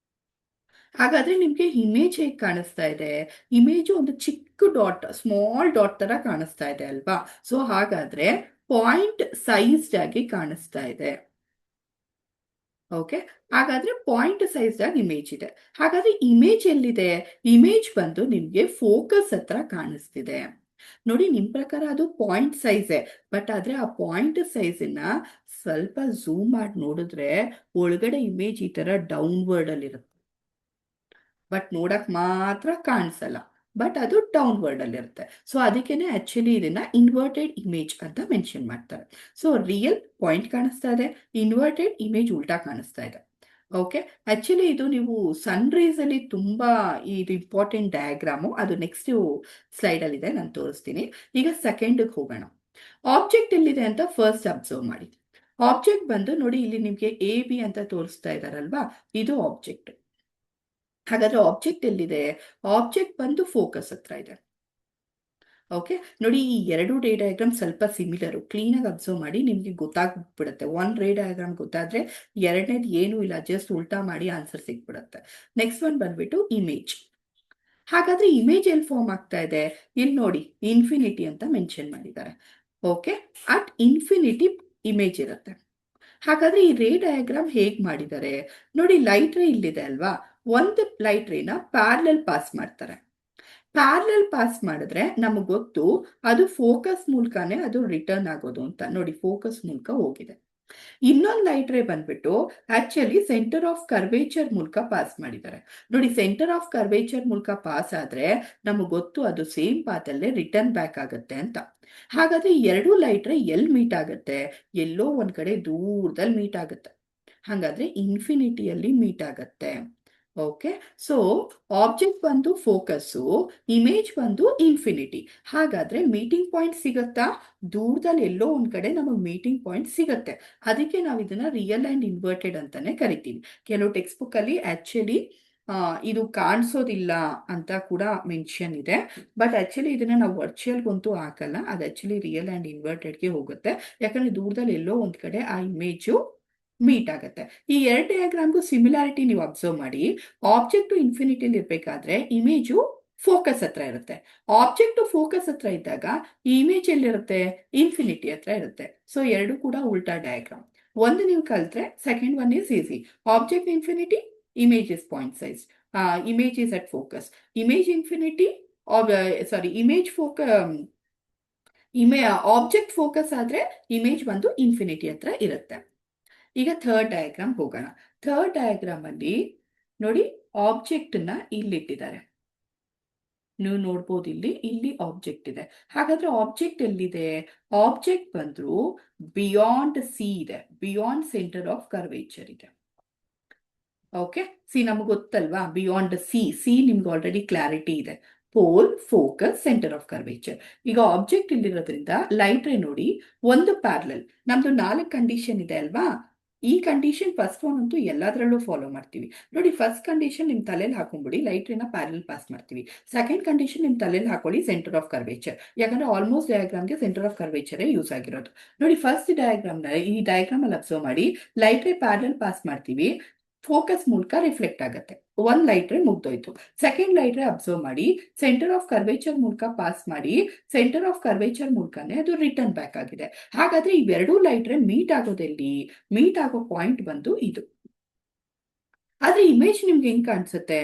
ಹಾಗಾದ್ರೆ ನಿಮ್ಗೆ ಇಮೇಜ್ ಹೇಗೆ ಕಾಣಿಸ್ತಾ ಇದೆ? ಇಮೇಜು ಒಂದು ಚಿಕ್ಕ ಡಾಟ್, ಸ್ಮಾಲ್ ಡಾಟ್ ತರ ಕಾಣಿಸ್ತಾ ಇದೆ ಅಲ್ವಾ? ಸೊ ಹಾಗಾದ್ರೆ ಪಾಯಿಂಟ್ ಸೈಜ್ಡ್ ಆಗಿ ಕಾಣಿಸ್ತಾ ಇದೆ. ಓಕೆ, ಹಾಗಾದ್ರೆ ಪಾಯಿಂಟ್ ಸೈಜ್ ಆಗಿ ಇಮೇಜ್ ಇದೆ. ಹಾಗಾದ್ರೆ ಇಮೇಜ್ ಎಲ್ಲಿದೆ? ಇಮೇಜ್ ಬಂದು ನಿಮ್ಗೆ ಫೋಕಸ್ ಹತ್ರ ಕಾಣಿಸ್ತಿದೆ. ನೋಡಿ, ನಿಮ್ ಪ್ರಕಾರ ಅದು ಪಾಯಿಂಟ್ ಸೈಜೇ, ಬಟ್ ಆದ್ರೆ ಆ ಪಾಯಿಂಟ್ ಸೈಜನ್ನ ಸ್ವಲ್ಪ ಝೂಮ್ ಮಾಡಿ ನೋಡಿದ್ರೆ ಒಳಗಡೆ ಇಮೇಜ್ ಈ ತರ ಡೌನ್ವರ್ಡ್ ಅಲ್ಲಿ ಇರುತ್ತೆ. ಬಟ್ ನೋಡಕ್ ಮಾತ್ರ ಕಾಣಿಸಲ್ಲ, ಬಟ್ ಅದು ಡೌನ್ವರ್ಡ್ ಅಲ್ಲಿ ಇರುತ್ತೆ. ಸೊ ಅದಕ್ಕೇನೆ ಆಕ್ಚುಲಿ ಇದನ್ನ ಇನ್ವರ್ಟೆಡ್ ಇಮೇಜ್ ಅಂತ ಮೆನ್ಷನ್ ಮಾಡ್ತಾರೆ. ಸೊ ರಿಯಲ್ ಪಾಯಿಂಟ್ ಕಾಣಿಸ್ತಾ ಇದೆ, ಇನ್ವರ್ಟೆಡ್ ಇಮೇಜ್ ಉಲ್ಟಾ ಕಾಣಿಸ್ತಾ ಇದೆ. ಓಕೆ, ಆಕ್ಚುಲಿ ಇದು ನೀವು ಸನ್ ರೇಸ್ ಅಲ್ಲಿ ತುಂಬಾ ಇದು ಇಂಪಾರ್ಟೆಂಟ್ ಡಯಾಗ್ರಾಮು. ಅದು ನೆಕ್ಸ್ಟ್ ಸ್ಲೈಡ್ ಅಲ್ಲಿ ಇದೆ, ನಾನು ತೋರಿಸ್ತೀನಿ. ಈಗ ಸೆಕೆಂಡ್ ಹೋಗೋಣ. ಆಬ್ಜೆಕ್ಟ್ ಎಲ್ಲಿದೆ ಅಂತ ಫಸ್ಟ್ ಅಬ್ಸರ್ವ್ ಮಾಡಿ. ಆಬ್ಜೆಕ್ಟ್ ಬಂದು ನೋಡಿ, ಇಲ್ಲಿ ನಿಮ್ಗೆ ಎ ಬಿ ಅಂತ ತೋರಿಸ್ತಾ ಇದಾರಲ್ವಾ, ಇದು ಆಬ್ಜೆಕ್ಟ್. ಹಾಗಾದ್ರೆ ಆಬ್ಜೆಕ್ಟ್ ಎಲ್ಲಿದೆ? ಆಬ್ಜೆಕ್ಟ್ ಬಂದು ಫೋಕಸ್ ಹತ್ರ ಇದೆ. ಓಕೆ, ನೋಡಿ ಈ ಎರಡು ರೇ ಡಯಾಗ್ರಾಮ್ ಸ್ವಲ್ಪ ಸಿಮಿಲರು. ಕ್ಲೀನಾಗಿ ಅಬ್ಸರ್ವ್ ಮಾಡಿ, ನಿಮ್ಗೆ ಗೊತ್ತಾಗ್ಬಿಡುತ್ತೆ. ಒನ್ ರೇ ಡಯಾಗ್ರಾಮ್ ಗೊತ್ತಾದ್ರೆ ಎರಡನೇದು ಏನೂ ಇಲ್ಲ, ಜಸ್ಟ್ ಉಲ್ಟಾ ಮಾಡಿ ಆನ್ಸರ್ ಸಿಕ್ಬಿಡುತ್ತೆ. ನೆಕ್ಸ್ಟ್ ಒನ್ ಬಂದ್ಬಿಟ್ಟು ಇಮೇಜ್. ಹಾಗಾದ್ರೆ ಇಮೇಜ್ ಎಲ್ಲಿ ಫಾರ್ಮ್ ಆಗ್ತಾ ಇದೆ? ಇಲ್ಲಿ ನೋಡಿ, ಇನ್ಫಿನಿಟಿ ಅಂತ ಮೆನ್ಷನ್ ಮಾಡಿದ್ದಾರೆ. ಓಕೆ, ಅಟ್ ಇನ್ಫಿನಿಟಿ ಇಮೇಜ್ ಇರುತ್ತೆ. ಹಾಗಾದ್ರೆ ಈ ರೇ ಡಯಾಗ್ರಾಮ್ ಹೇಗ್ ಮಾಡಿದ್ದಾರೆ ನೋಡಿ. ಲೈಟ್ ರೇ ಇಲ್ಲಿದೆ ಅಲ್ವಾ, ಒಂದು ಲೈಟ್ ರೇನ ಪ್ಯಾರಲಲ್ ಪಾಸ್ ಮಾಡ್ತಾರೆ. ಪ್ಯಾರಲಲ್ ಪಾಸ್ ಮಾಡಿದ್ರೆ ನಮಗೆ ಗೊತ್ತು ಅದು ಫೋಕಸ್ ಮೂಲಕನೇ ಅದು ರಿಟರ್ನ್ ಆಗೋದು ಅಂತ. ನೋಡಿ, ಫೋಕಸ್ ಮೂಲಕ ಹೋಗಿದೆ. ಇನ್ನೊಂದು ಲೈಟ್ ರೇ ಬಂದ್ಬಿಟ್ಟು ಆಕ್ಚುಲಿ ಸೆಂಟರ್ ಆಫ್ ಕರ್ವೇಚರ್ ಮೂಲಕ ಪಾಸ್ ಮಾಡಿದ್ದಾರೆ. ನೋಡಿ, ಸೆಂಟರ್ ಆಫ್ ಕರ್ವೇಚರ್ ಮೂಲಕ ಪಾಸ್ ಆದ್ರೆ ನಮಗೆ ಗೊತ್ತು ಅದು ಸೇಮ್ ಪಾತ್ ಅಲ್ಲೇ ರಿಟರ್ನ್ ಬ್ಯಾಕ್ ಆಗುತ್ತೆ ಅಂತ. ಹಾಗಾದ್ರೆ ಎರಡು ಲೈಟ್ ರೇ ಎಲ್ಲಿ ಮೀಟ್ ಆಗುತ್ತೆ? ಎಲ್ಲೋ ಒಂದ್ ಕಡೆ ದೂರದಲ್ಲಿ ಮೀಟ್ ಆಗುತ್ತೆ. ಹಾಗಾದ್ರೆ ಇನ್ಫಿನಿಟಿಯಲ್ಲಿ ಮೀಟ್ ಆಗತ್ತೆ. ಓಕೆ, ಸೊ ಆಬ್ಜೆಕ್ಟ್ ಬಂದು ಫೋಕಸ್ಸು, ಇಮೇಜ್ ಬಂದು ಇನ್ಫಿನಿಟಿ. ಹಾಗಾದ್ರೆ ಮೀಟಿಂಗ್ ಪಾಯಿಂಟ್ ಸಿಗತ್ತಾ? ದೂರದಲ್ಲಿ ಎಲ್ಲೋ ಒಂದ್ ಕಡೆ ನಮಗೆ ಮೀಟಿಂಗ್ ಪಾಯಿಂಟ್ ಸಿಗತ್ತೆ. ಅದಕ್ಕೆ ನಾವು ಇದನ್ನ ರಿಯಲ್ ಅಂಡ್ ಇನ್ವರ್ಟೆಡ್ ಅಂತಾನೆ ಕರಿತೀವಿ. ಕೆಲವು ಟೆಕ್ಸ್ಟ್ ಬುಕ್ ಅಲ್ಲಿ ಆಕ್ಚುಲಿ ಇದು ಕಾಣಿಸೋದಿಲ್ಲ ಅಂತ ಕೂಡ ಮೆನ್ಷನ್ ಇದೆ. ಬಟ್ ಆಕ್ಚುಲಿ ಇದನ್ನ ನಾವು ವರ್ಚುವಲ್ಗಂತೂ ಹಾಕಲ್ಲ, ಅದು ಆಕ್ಚುಲಿ ರಿಯಲ್ ಅಂಡ್ ಇನ್ವರ್ಟೆಡ್ಗೆ ಹೋಗುತ್ತೆ. ಯಾಕಂದ್ರೆ ದೂರದಲ್ಲಿ ಎಲ್ಲೋ ಒಂದ್ ಕಡೆ ಆ ಇಮೇಜು ಮೀಟ್ ಆಗುತ್ತೆ. ಈ ಎರಡು ಡಯಾಗ್ರಾಮ್ಗೂ ಸಿಮಿಲಾರಿಟಿ ನೀವು ಅಬ್ಸರ್ವ್ ಮಾಡಿ. ಆಬ್ಜೆಕ್ಟ್ ಇನ್ಫಿನಿಟಿಲಿ ಇರ್ಬೇಕಾದ್ರೆ ಇಮೇಜು ಫೋಕಸ್ ಹತ್ರ ಇರುತ್ತೆ. ಆಬ್ಜೆಕ್ಟ್ ಫೋಕಸ್ ಹತ್ರ ಇದ್ದಾಗ ಇಮೇಜ್ ಎಲ್ಲಿರುತ್ತೆ? ಇನ್ಫಿನಿಟಿ ಹತ್ರ ಇರುತ್ತೆ. ಸೊ ಎರಡು ಕೂಡ ಉಲ್ಟಾ ಡಯಾಗ್ರಾಮ್. ಒಂದು ನೀವು ಕಲ್ತ್ರೆ second one is easy. Object infinity, image is point size, image is at focus. Image infinity, sorry image object focus ಆದ್ರೆ ಇಮೇಜ್ ಬಂದು ಇನ್ಫಿನಿಟಿ ಹತ್ರ ಇರುತ್ತೆ. ಈಗ ಥರ್ಡ್ ಡಯಾಗ್ರಾಮ್ ಹೋಗೋಣ. ಥರ್ಡ್ ಡಯಾಗ್ರಾಮ್ ಅಲ್ಲಿ ನೋಡಿ, ಆಬ್ಜೆಕ್ಟ್ ನ ಇಲ್ಲಿಟ್ಟಿದ್ದಾರೆ. ನೀವು ನೋಡ್ಬೋದು, ಇಲ್ಲಿ ಆಬ್ಜೆಕ್ಟ್ ಇದೆ. ಹಾಗಾದ್ರೆ ಆಬ್ಜೆಕ್ಟ್ ಎಲ್ಲಿದೆ? ಆಬ್ಜೆಕ್ಟ್ ಬಂದ್ರು ಬಿಯಾಂಡ್ ಸಿ ಇದೆ, ಬಿಯಾಂಡ್ ಸೆಂಟರ್ ಆಫ್ ಕರ್ವೇಚರ್ ಇದೆ. ಓಕೆ, ಸಿ ನಮ್ಗೆ ಗೊತ್ತಲ್ವಾ, ಬಿಯಾಂಡ್ ಸಿ ನಿಮ್ಗೆ ಆಲ್ರೆಡಿ ಕ್ಲಾರಿಟಿ ಇದೆ. Pole, focus, center of curvature. ಈಗ ಆಬ್ಜೆಕ್ಟ್ ಇಲ್ಲಿರೋದ್ರಿಂದ ಲೈಟ್ ರೇ ನೋಡಿ, ಒಂದು ಪ್ಯಾರಲಲ್. ನಮ್ದು 4 ಕಂಡೀಷನ್ ಇದೆ ಅಲ್ವಾ? ಈ ಕಂಡೀಷನ್ ಫಸ್ಟ್ ಒನ್ ಅಂತೂ ಎಲ್ಲದರಲ್ಲೂ ಫಾಲೋ ಮಾಡ್ತೀವಿ. ನೋಡಿ, ಫಸ್ಟ್ ಕಂಡೀಷನ್ ನಿಮ್ ತಲೆಯಲ್ಲಿ ಹಾಕೊಂಡ್ಬಿಡಿ, ಲೈಟ್ ರೇನ ಪ್ಯಾರಲಲ್ ಪಾಸ್ ಮಾಡ್ತೀವಿ. ಸೆಕೆಂಡ್ ಕಂಡೀಷನ್ ನಿಮ್ ತಲೆಯಲ್ಲಿ ಹಾಕೊಳ್ಳಿ, ಸೆಂಟರ್ ಆಫ್ ಕರ್ವೇಚರ್. ಯಾಕಂದ್ರೆ ಆಲ್ಮೋಸ್ಟ್ ಡಯಾಗ್ರಾಮ್ಗೆ ಸೆಂಟರ್ ಆಫ್ ಕರ್ವೇಚರ್ ಯೂಸ್ ಆಗಿರೋದು. ನೋಡಿ, ಫಸ್ಟ್ ಡಯಾಗ್ರಾಮ್ ಈ ಡಯಾಗ್ರಾಮ್ ಅಲ್ಲಿ ಅಬ್ಸರ್ವ್ ಮಾಡಿ, ಲೈಟ್ ರೇ ಪ್ಯಾರಲಲ್ ಪಾಸ್ ಮಾಡ್ತೀವಿ, ಫೋಕಸ್ ಮೂಲಕ ರಿಫ್ಲೆಕ್ಟ್ ಆಗುತ್ತೆ. ಒಂದ್ ಲೈಟ್ ರೇ ಮುಗ್ದೋಯ್ತು. ಸೆಕೆಂಡ್ ಲೈಟ್ ರೇ ಅಬ್ಸರ್ವ್ ಮಾಡಿ, ಸೆಂಟರ್ ಆಫ್ ಕರ್ವೇಚರ್ ಮೂಲಕ ಪಾಸ್ ಮಾಡಿ, ಸೆಂಟರ್ ಆಫ್ ಕರ್ವೇಚರ್ ಮೂಲಕನೇ ಅದು ರಿಟರ್ನ್ ಬ್ಯಾಕ್ ಆಗಿದೆ. ಹಾಗಾದ್ರೆ ಇವೆರಡೂ ಲೈಟ್ ರೇ ಮೀಟ್ ಆಗೋದೆಲ್ಲಿ? ಮೀಟ್ ಆಗೋ ಪಾಯಿಂಟ್ ಬಂದು ಇದು. ಆದ್ರೆ ಇಮೇಜ್ ನಿಮ್ಗೆ ಹೆಂಗ್ ಕಾಣಿಸುತ್ತೆ?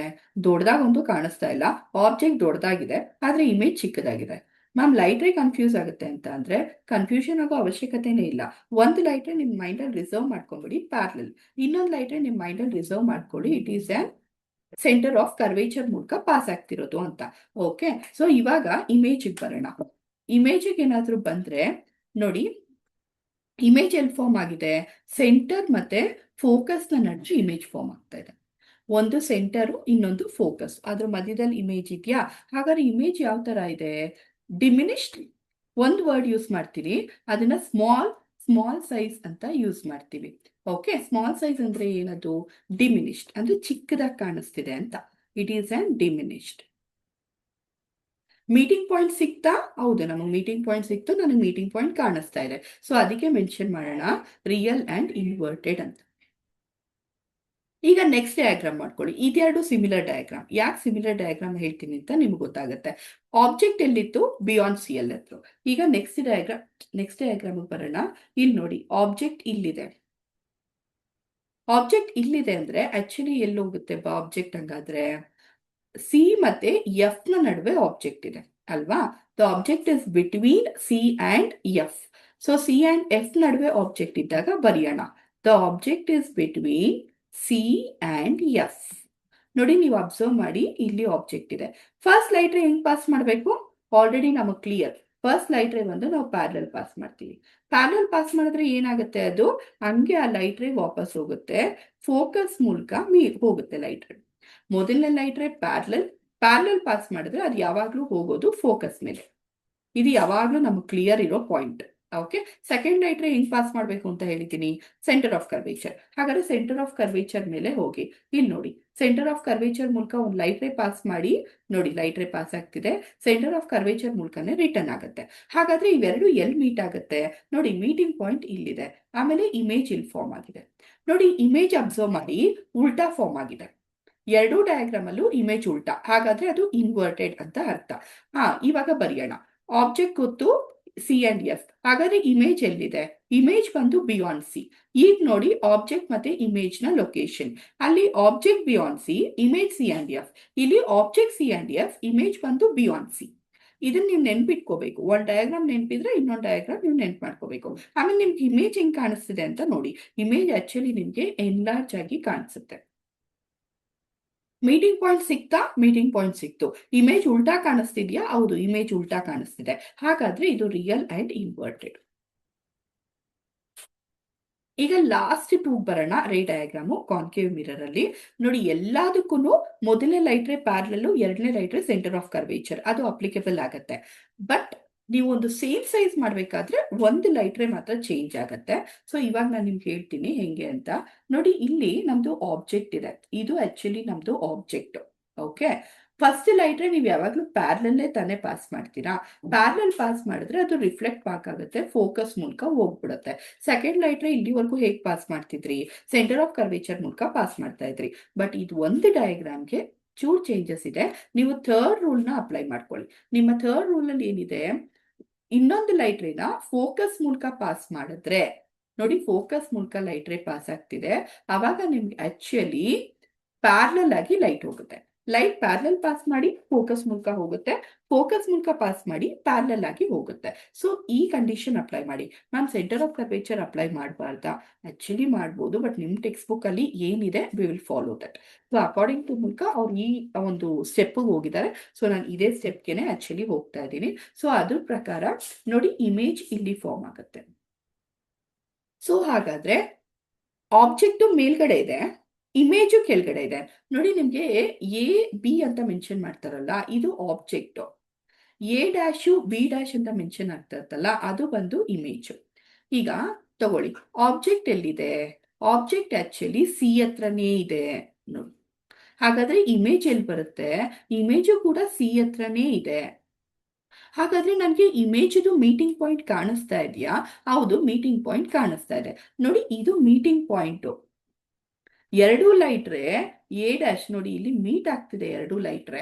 ದೊಡ್ಡದಾಗಂತೂ ಕಾಣಿಸ್ತಾ ಇಲ್ಲ. ಆಬ್ಜೆಕ್ಟ್ ದೊಡ್ಡದಾಗಿದೆ, ಆದ್ರೆ ಇಮೇಜ್ ಚಿಕ್ಕದಾಗಿದೆ. ಮ್ಯಾಮ್, ಲೈಟ್ ರೇ ಕನ್ಫ್ಯೂಸ್ ಆಗುತ್ತೆ ಅಂತ ಅಂದ್ರೆ ಕನ್ಫ್ಯೂಷನ್ ಆಗೋ ಅವಶ್ಯಕತೆನೇ ಇಲ್ಲ. ಒಂದು ಲೈಟ್ ರೇ ನಿಮ್ ಮೈಂಡ್ ಅಲ್ಲಿ ರಿಸರ್ವ್ ಮಾಡ್ಕೊಂಡ್ಬಿಡಿ, ಪ್ಯಾರಲಲ್. ಇನ್ನೊಂದು ಲೈಟ್ ರೇ ನಿಮ್ ಮೈಂಡ್ ಅಲ್ಲಿ ರಿಸರ್ವ್ ಮಾಡ್ಕೊಳ್ಳಿ, it is on centre of curvature ಮೂಲಕ ಪಾಸ್ ಆಗ್ತಿರೋದು ಅಂತ. ಓಕೆ, ಸೊ ಇವಾಗ ಇಮೇಜ್ ಬರೋಣ. ಇಮೇಜಿಗೆ ಏನಾದ್ರೂ ಬಂದ್ರೆ ನೋಡಿ, ಇಮೇಜ್ ಎಲ್ಲಿ ಫಾರ್ಮ್ ಆಗಿದೆ? ಸೆಂಟರ್ ಮತ್ತೆ ಫೋಕಸ್ ನ ನಡುವೆ ಇಮೇಜ್ ಫಾರ್ಮ್ ಆಗ್ತಾ ಇದೆ. ಒಂದು ಸೆಂಟರು, ಇನ್ನೊಂದು ಫೋಕಸ್, ಅದ್ರ ಮಧ್ಯದಲ್ಲಿ ಇಮೇಜ್ ಇದೆಯಾ? ಹಾಗಾದ್ರೆ ಇಮೇಜ್ ಯಾವ ತರ ಇದೆ? ಡಿಮಿನಿಶ್ಡ್. ಒಂದು ವರ್ಡ್ ಯೂಸ್ ಮಾಡ್ತೀವಿ, ಅದನ್ನ ಸ್ಮಾಲ್ ಸೈಜ್ ಅಂತ ಯೂಸ್ ಮಾಡ್ತೀವಿ. ಓಕೆ, ಸ್ಮಾಲ್ ಸೈಜ್ ಅಂದ್ರೆ ಏನದು? ಡಿಮಿನಿಷ್ಡ್ ಅಂದ್ರೆ ಚಿಕ್ಕದಾಗಿ ಕಾಣಿಸ್ತಿದೆ ಅಂತ. It is an diminished. Meeting point ಸಿಕ್ತಾ? ಹೌದು, ನಮಗೆ ಮೀಟಿಂಗ್ ಪಾಯಿಂಟ್ ಸಿಕ್ತು, ನನಗೆ ಮೀಟಿಂಗ್ ಪಾಯಿಂಟ್ ಕಾಣಿಸ್ತಾ ಇದೆ. ಸೊ ಅದಕ್ಕೆ ಮೆನ್ಷನ್ ಮಾಡೋಣ ರಿಯಲ್ ಅಂಡ್ ಇನ್ವರ್ಟೆಡ್ ಅಂತ. ಈಗ ನೆಕ್ಸ್ಟ್ ಡಯಾಗ್ರಾಮ್ ಮಾಡ್ಕೊಳ್ಳಿ. ಇದೆರಡು ಸಿಮಿಲರ್ ಡಯಾಗ್ರಾಮ್. ಯಾಕೆ ಸಿಮಿಲರ್ ಡಯಾಗ್ರಾಮ್ ಹೇಳ್ತೀನಿ ಅಂತ ನಿಮ್ಗೆ ಗೊತ್ತಾಗುತ್ತೆ. ಆಬ್ಜೆಕ್ಟ್ ಎಲ್ಲಿತ್ತು? ಬಿಯಾನ್ ಸಿ ಎಲ್ ಹತ್ರ. ಈಗ ನೆಕ್ಸ್ಟ್ ಡಯಾಗ್ರಾಮ್ ಬರೋಣ. ಇಲ್ಲಿ ನೋಡಿ, ಆಬ್ಜೆಕ್ಟ್ ಇಲ್ಲಿದೆ. ಆಬ್ಜೆಕ್ಟ್ ಇಲ್ಲಿದೆ ಅಂದ್ರೆ ಆಕ್ಚುಲಿ ಎಲ್ಲಿ ಹೋಗುತ್ತೆ ಆಬ್ಜೆಕ್ಟ್? ಹಂಗಾದ್ರೆ ಸಿ ಮತ್ತೆ ಎಫ್ ನ ನಡುವೆ ಆಬ್ಜೆಕ್ಟ್ ಇದೆ ಅಲ್ವಾ? The object is between C and F. So C and F ನಡುವೆ ಆಬ್ಜೆಕ್ಟ್ ಇದ್ದಾಗ ಬರೆಯೋಣ, the object is between C and F. ನೋಡಿ, ನೀವು ಅಬ್ಸರ್ವ್ ಮಾಡಿ, ಇಲ್ಲಿ ಆಬ್ಜೆಕ್ಟ್ ಇದೆ. ಫಸ್ಟ್ ಲೈಟ್ ರೇ ಹೆಂಗ್ ಪಾಸ್ ಮಾಡಬೇಕು? ಆಲ್ರೆಡಿ ನಮಗೆ ಕ್ಲಿಯರ್. ಫಸ್ಟ್ ಲೈಟ್ ರೇ ಬಂದು ನಾವು ಪ್ಯಾರಲಲ್ ಪಾಸ್ ಮಾಡ್ತೀವಿ. ಪ್ಯಾರಲಲ್ ಪಾಸ್ ಮಾಡಿದ್ರೆ ಏನಾಗುತ್ತೆ? ಅದು ಹಂಗೆ ಆ ಲೈಟ್ ರೇ ವಾಪಸ್ ಹೋಗುತ್ತೆ, ಫೋಕಸ್ ಮೂಲಕ ಹೋಗುತ್ತೆ ಲೈಟ್ ರೇ. ಮೊದಲನೇ ಲೈಟ್ ರೇ ಪ್ಯಾರಲಲ್ ಪಾಸ್ ಮಾಡಿದ್ರೆ ಅದು ಯಾವಾಗ್ಲೂ ಹೋಗೋದು ಫೋಕಸ್ ಮೇಲೆ. ಇದು ಯಾವಾಗ್ಲೂ ನಮ್ಗೆ ಕ್ಲಿಯರ್ ಇರೋ ಪಾಯಿಂಟ್. ಓಕೆ, ಸೆಕೆಂಡ್ ಲೈಟ್ ರೇ ಹೆಂಗ್ ಪಾಸ್ ಮಾಡ್ಬೇಕು ಅಂತ ಹೇಳಿದ್ದೀನಿ, ಸೆಂಟರ್ ಆಫ್ ಕರ್ವೇಚರ್. ಹಾಗಾದ್ರೆ ಸೆಂಟರ್ ಆಫ್ ಕರ್ವೇಚರ್ ಮೇಲೆ ಹೋಗಿ. ಇಲ್ಲಿ ನೋಡಿ, ಸೆಂಟರ್ ಆಫ್ ಕರ್ವೇಚರ್ ಮೂಲಕ ಒಂದು ಲೈಟ್ ರೇ ಪಾಸ್ ಮಾಡಿ. ನೋಡಿ, ಲೈಟ್ ರೇ ಪಾಸ್ ಆಗ್ತಿದೆ, ಸೆಂಟರ್ ಆಫ್ ಕರ್ವೇಚರ್ ಮೂಲಕನೇ ರಿಟರ್ನ್ ಆಗುತ್ತೆ. ಹಾಗಾದ್ರೆ ಇವೆರಡು ಎಲ್ಲಿ ಮೀಟ್ ಆಗುತ್ತೆ? ನೋಡಿ, ಮೀಟಿಂಗ್ ಪಾಯಿಂಟ್ ಇಲ್ಲಿದೆ, ಆಮೇಲೆ ಇಮೇಜ್ ಇಲ್ಲಿ ಫಾರ್ಮ್ ಆಗಿದೆ. ನೋಡಿ, ಇಮೇಜ್ ಅಬ್ಸರ್ವ್ ಮಾಡಿ, ಉಲ್ಟಾ ಫಾರ್ಮ್ ಆಗಿದೆ. ಎರಡೂ ಡಯಾಗ್ರಾಮ್ ಅಲ್ಲೂ ಇಮೇಜ್ ಉಲ್ಟಾ, ಹಾಗಾದ್ರೆ ಅದು ಇನ್ವರ್ಟೆಡ್ ಅಂತ ಅರ್ಥ. ಇವಾಗ ಬರೆಯೋಣ. ಆಬ್ಜೆಕ್ಟ್ ಗೊತ್ತು ಸಿ ಅಂಡ್ ಎಫ್, ಹಾಗಾದ್ರೆ ಇಮೇಜ್ ಎಲ್ಲಿದೆ? ಇಮೇಜ್ ಬಂದು ಬಿಯಾನ್ ಸಿ. ಈಗ ನೋಡಿ, ಆಬ್ಜೆಕ್ಟ್ ಮತ್ತೆ ಇಮೇಜ್ ನ ಲೊಕೇಶನ್. ಅಲ್ಲಿ object beyond C, image C and F. ಇಲ್ಲಿ object C and F, image ಬಂದು ಬಿಯಾನ್ ಸಿ. ಇದನ್ನ ನೀವು ನೆನ್ಪಿಟ್ಕೋಬೇಕು. ಒಂದ್ ಡಯಾಗ್ರಾಮ್ ನೆನ್ಪಿದ್ರೆ ಇನ್ನೊಂದು ಡಯಾಗ್ರಾಮ್ ನೀವು ನೆನ್ಪು ಮಾಡ್ಕೋಬೇಕು. ಆಮೇಲೆ ನಿಮ್ಗೆ ಇಮೇಜ್ ಹೆಂಗ್ ಕಾಣಿಸ್ತಿದೆ ಅಂತ ನೋಡಿ. ಇಮೇಜ್ ಆಕ್ಚುಲಿ ನಿಮ್ಗೆ ಎನ್ಲಾರ್ಜ್ ಆಗಿ ಕಾಣಿಸುತ್ತೆ. ಮೀಟಿಂಗ್ ಪಾಯಿಂಟ್ ಸಿಕ್ತಾ? ಮೀಟಿಂಗ್ ಪಾಯಿಂಟ್ ಸಿಕ್ತು. ಇಮೇಜ್ ಉಲ್ಟಾ ಕಾಣಿಸ್ತಿದ್ಯಾ? ಹೌದು, ಇಮೇಜ್ ಉಲ್ಟಾ ಕಾಣಿಸ್ತಿದೆ. ಹಾಗಾದ್ರೆ ಇದು ರಿಯಲ್ ಅಂಡ್ ಇನ್ವರ್ಟೆಡ್. ಈಗ ಲಾಸ್ಟ್ ಟೂ ಬರೋಣ. ರೇ ಡಯಾಗ್ರಾಮು ಕಾನ್ಕೇವ್ ಮಿರರ್ ಅಲ್ಲಿ ನೋಡಿ, ಎಲ್ಲದಕ್ಕೂ ಮೊದಲನೇ ಲೈಟ್ ರೇ ಪ್ಯಾರಲಲ್, ಎರಡನೇ light ray centre of curvature, ಅದು ಅಪ್ಲಿಕೇಬಲ್ ಆಗುತ್ತೆ. ಬಟ್ ನೀವು ಒಂದು ಸೇಮ್ ಸೈಜ್ ಮಾಡ್ಬೇಕಾದ್ರೆ ಒಂದು ಲೈಟ್ ರೇ ಮಾತ್ರ ಚೇಂಜ್ ಆಗುತ್ತೆ. ಸೊ ಇವಾಗ ನಾನು ನಿಮ್ಗೆ ಹೇಳ್ತೀನಿ ಹೆಂಗೆ ಅಂತ. ನೋಡಿ, ಇಲ್ಲಿ ನಮ್ದು ಆಬ್ಜೆಕ್ಟ್ ಇದೆ, ಇದು ಆಕ್ಚುಲಿ ನಮ್ದು object. Okay, first light ray ನೀವು ಯಾವಾಗ್ಲೂ ಪ್ಯಾರಲಲ್ಲೇ ತಾನೇ ಪಾಸ್ ಮಾಡ್ತೀರಾ. ಪ್ಯಾರಲಲ್ ಪಾಸ್ ಮಾಡಿದ್ರೆ ಅದು ರಿಫ್ಲೆಕ್ಟ್ ಬ್ಯಾಕ್ ಆಗುತ್ತೆ, ಫೋಕಸ್ ಮೂಲಕ ಹೋಗ್ಬಿಡುತ್ತೆ. ಸೆಕೆಂಡ್ ಲೈಟ್ ರೇ ಇಲ್ಲಿವರೆಗೂ ಹೇಗೆ ಪಾಸ್ ಮಾಡ್ತಿದ್ರಿ? ಸೆಂಟರ್ ಆಫ್ ಕರ್ವೇಚರ್ ಮೂಲಕ ಪಾಸ್ ಮಾಡ್ತಾ ಇದ್ರಿ. ಬಟ್ ಇದು ಒಂದು ಡಯಾಗ್ರಾಮ್ಗೆ ಚೂರ್ ಚೇಂಜಸ್ ಇದೆ. ನೀವು ಥರ್ಡ್ ರೂಲ್ ನ ಅಪ್ಲೈ ಮಾಡ್ಕೊಳ್ಳಿ. ನಿಮ್ಮ ಥರ್ಡ್ ರೂಲ್ ಅಲ್ಲಿ ಏನಿದೆ, ಇನ್ನೊಂದು ಲೈಟ್ ರೇನ ಫೋಕಸ್ ಮೂಲಕ ಪಾಸ್ ಮಾಡಿದ್ರೆ, ನೋಡಿ ಫೋಕಸ್ ಮೂಲಕ ಲೈಟ್ ರೇ ಪಾಸ್ ಆಗ್ತಿದೆ, ಅವಾಗ ನಿಮ್ಗೆ ಆಕ್ಚುಲಿ ಪ್ಯಾರಲಲ್ ಆಗಿ ಲೈಟ್ ಹೋಗುತ್ತೆ. ಲೈಟ್ ಪ್ಯಾರಲಲ್ ಪಾಸ್ ಮಾಡಿ ಫೋಕಸ್ ಮೂಲಕ ಹೋಗುತ್ತೆ, ಫೋಕಸ್ ಮೂಲಕ ಪಾಸ್ ಮಾಡಿ ಪ್ಯಾರಲಲ್ ಆಗಿ ಹೋಗುತ್ತೆ. ಸೊ ಈ ಕಂಡೀಷನ್ ಅಪ್ಲೈ ಮಾಡಿ. ನಾನು ಸೆಂಟರ್ ಆಫ್ ಕರ್ವೇಚರ್ ಅಪ್ಲೈ ಮಾಡಬಾರ್ದಾ? ಆಕ್ಚುಲಿ ಮಾಡ್ಬೋದು, ಬಟ್ ನಿಮ್ಮ ಟೆಕ್ಸ್ಟ್ ಬುಕ್ ಅಲ್ಲಿ ಏನಿದೆ we will follow that. So according to ಮೂಲಕ ಅವ್ರು ಈ ಒಂದು ಸ್ಟೆಪ್ಗೆ ಹೋಗಿದ್ದಾರೆ. ಸೊ ನಾನು ಇದೇ ಸ್ಟೆಪ್ಗೆನೆ ಆಕ್ಚುಲಿ ಹೋಗ್ತಾ ಇದ್ದೀನಿ. ಸೊ ಅದ್ರ ಪ್ರಕಾರ ನೋಡಿ, ಇಮೇಜ್ ಇಲ್ಲಿ ಫಾರ್ಮ್ ಆಗುತ್ತೆ. ಸೊ ಹಾಗಾದ್ರೆ ಆಬ್ಜೆಕ್ಟ್ ಮೇಲ್ಗಡೆ ಇದೆ, ಇಮೇಜು ಕೆಳಗಡೆ ಇದೆ. ನೋಡಿ, ನಿಮ್ಗೆ ಎ ಬಿ ಅಂತ ಮೆನ್ಷನ್ ಮಾಡ್ತಾರಲ್ಲ, ಇದು object. A dash be dash ಅಂತ ಮೆನ್ಷನ್ ಆಗ್ತಾ ಇರ್ತಲ್ಲ, ಅದು ಬಂದು ಇಮೇಜ್. ಈಗ ತಗೊಳ್ಳಿ, ಆಬ್ಜೆಕ್ಟ್ ಎಲ್ಲಿದೆ? ಆಬ್ಜೆಕ್ಟ್ ಆಕ್ಚುಲಿ ಸಿ ಹತ್ರನೇ ಇದೆ ನೋಡಿ. ಹಾಗಾದ್ರೆ ಇಮೇಜ್ ಎಲ್ಲಿ ಬರುತ್ತೆ? ಇಮೇಜು ಕೂಡ ಸಿ ಹತ್ರನೇ ಇದೆ. ಹಾಗಾದ್ರೆ ನನಗೆ ಇಮೇಜ್ ಮೀಟಿಂಗ್ ಪಾಯಿಂಟ್ ಕಾಣಿಸ್ತಾ ಇದೆಯಾ? ಹೌದು, ಮೀಟಿಂಗ್ ಪಾಯಿಂಟ್ ಕಾಣಿಸ್ತಾ ಇದೆ. ನೋಡಿ, ಇದು ಮೀಟಿಂಗ್ ಪಾಯಿಂಟ್. ಎರಡು ಲೈಟ್ ರೇ ಎ ಡ್ಯಾಶ್ ನೋಡಿ ಇಲ್ಲಿ ಮೀಟ್ ಆಗ್ತಿದೆ, ಎರಡು ಲೈಟ್ ರೇ.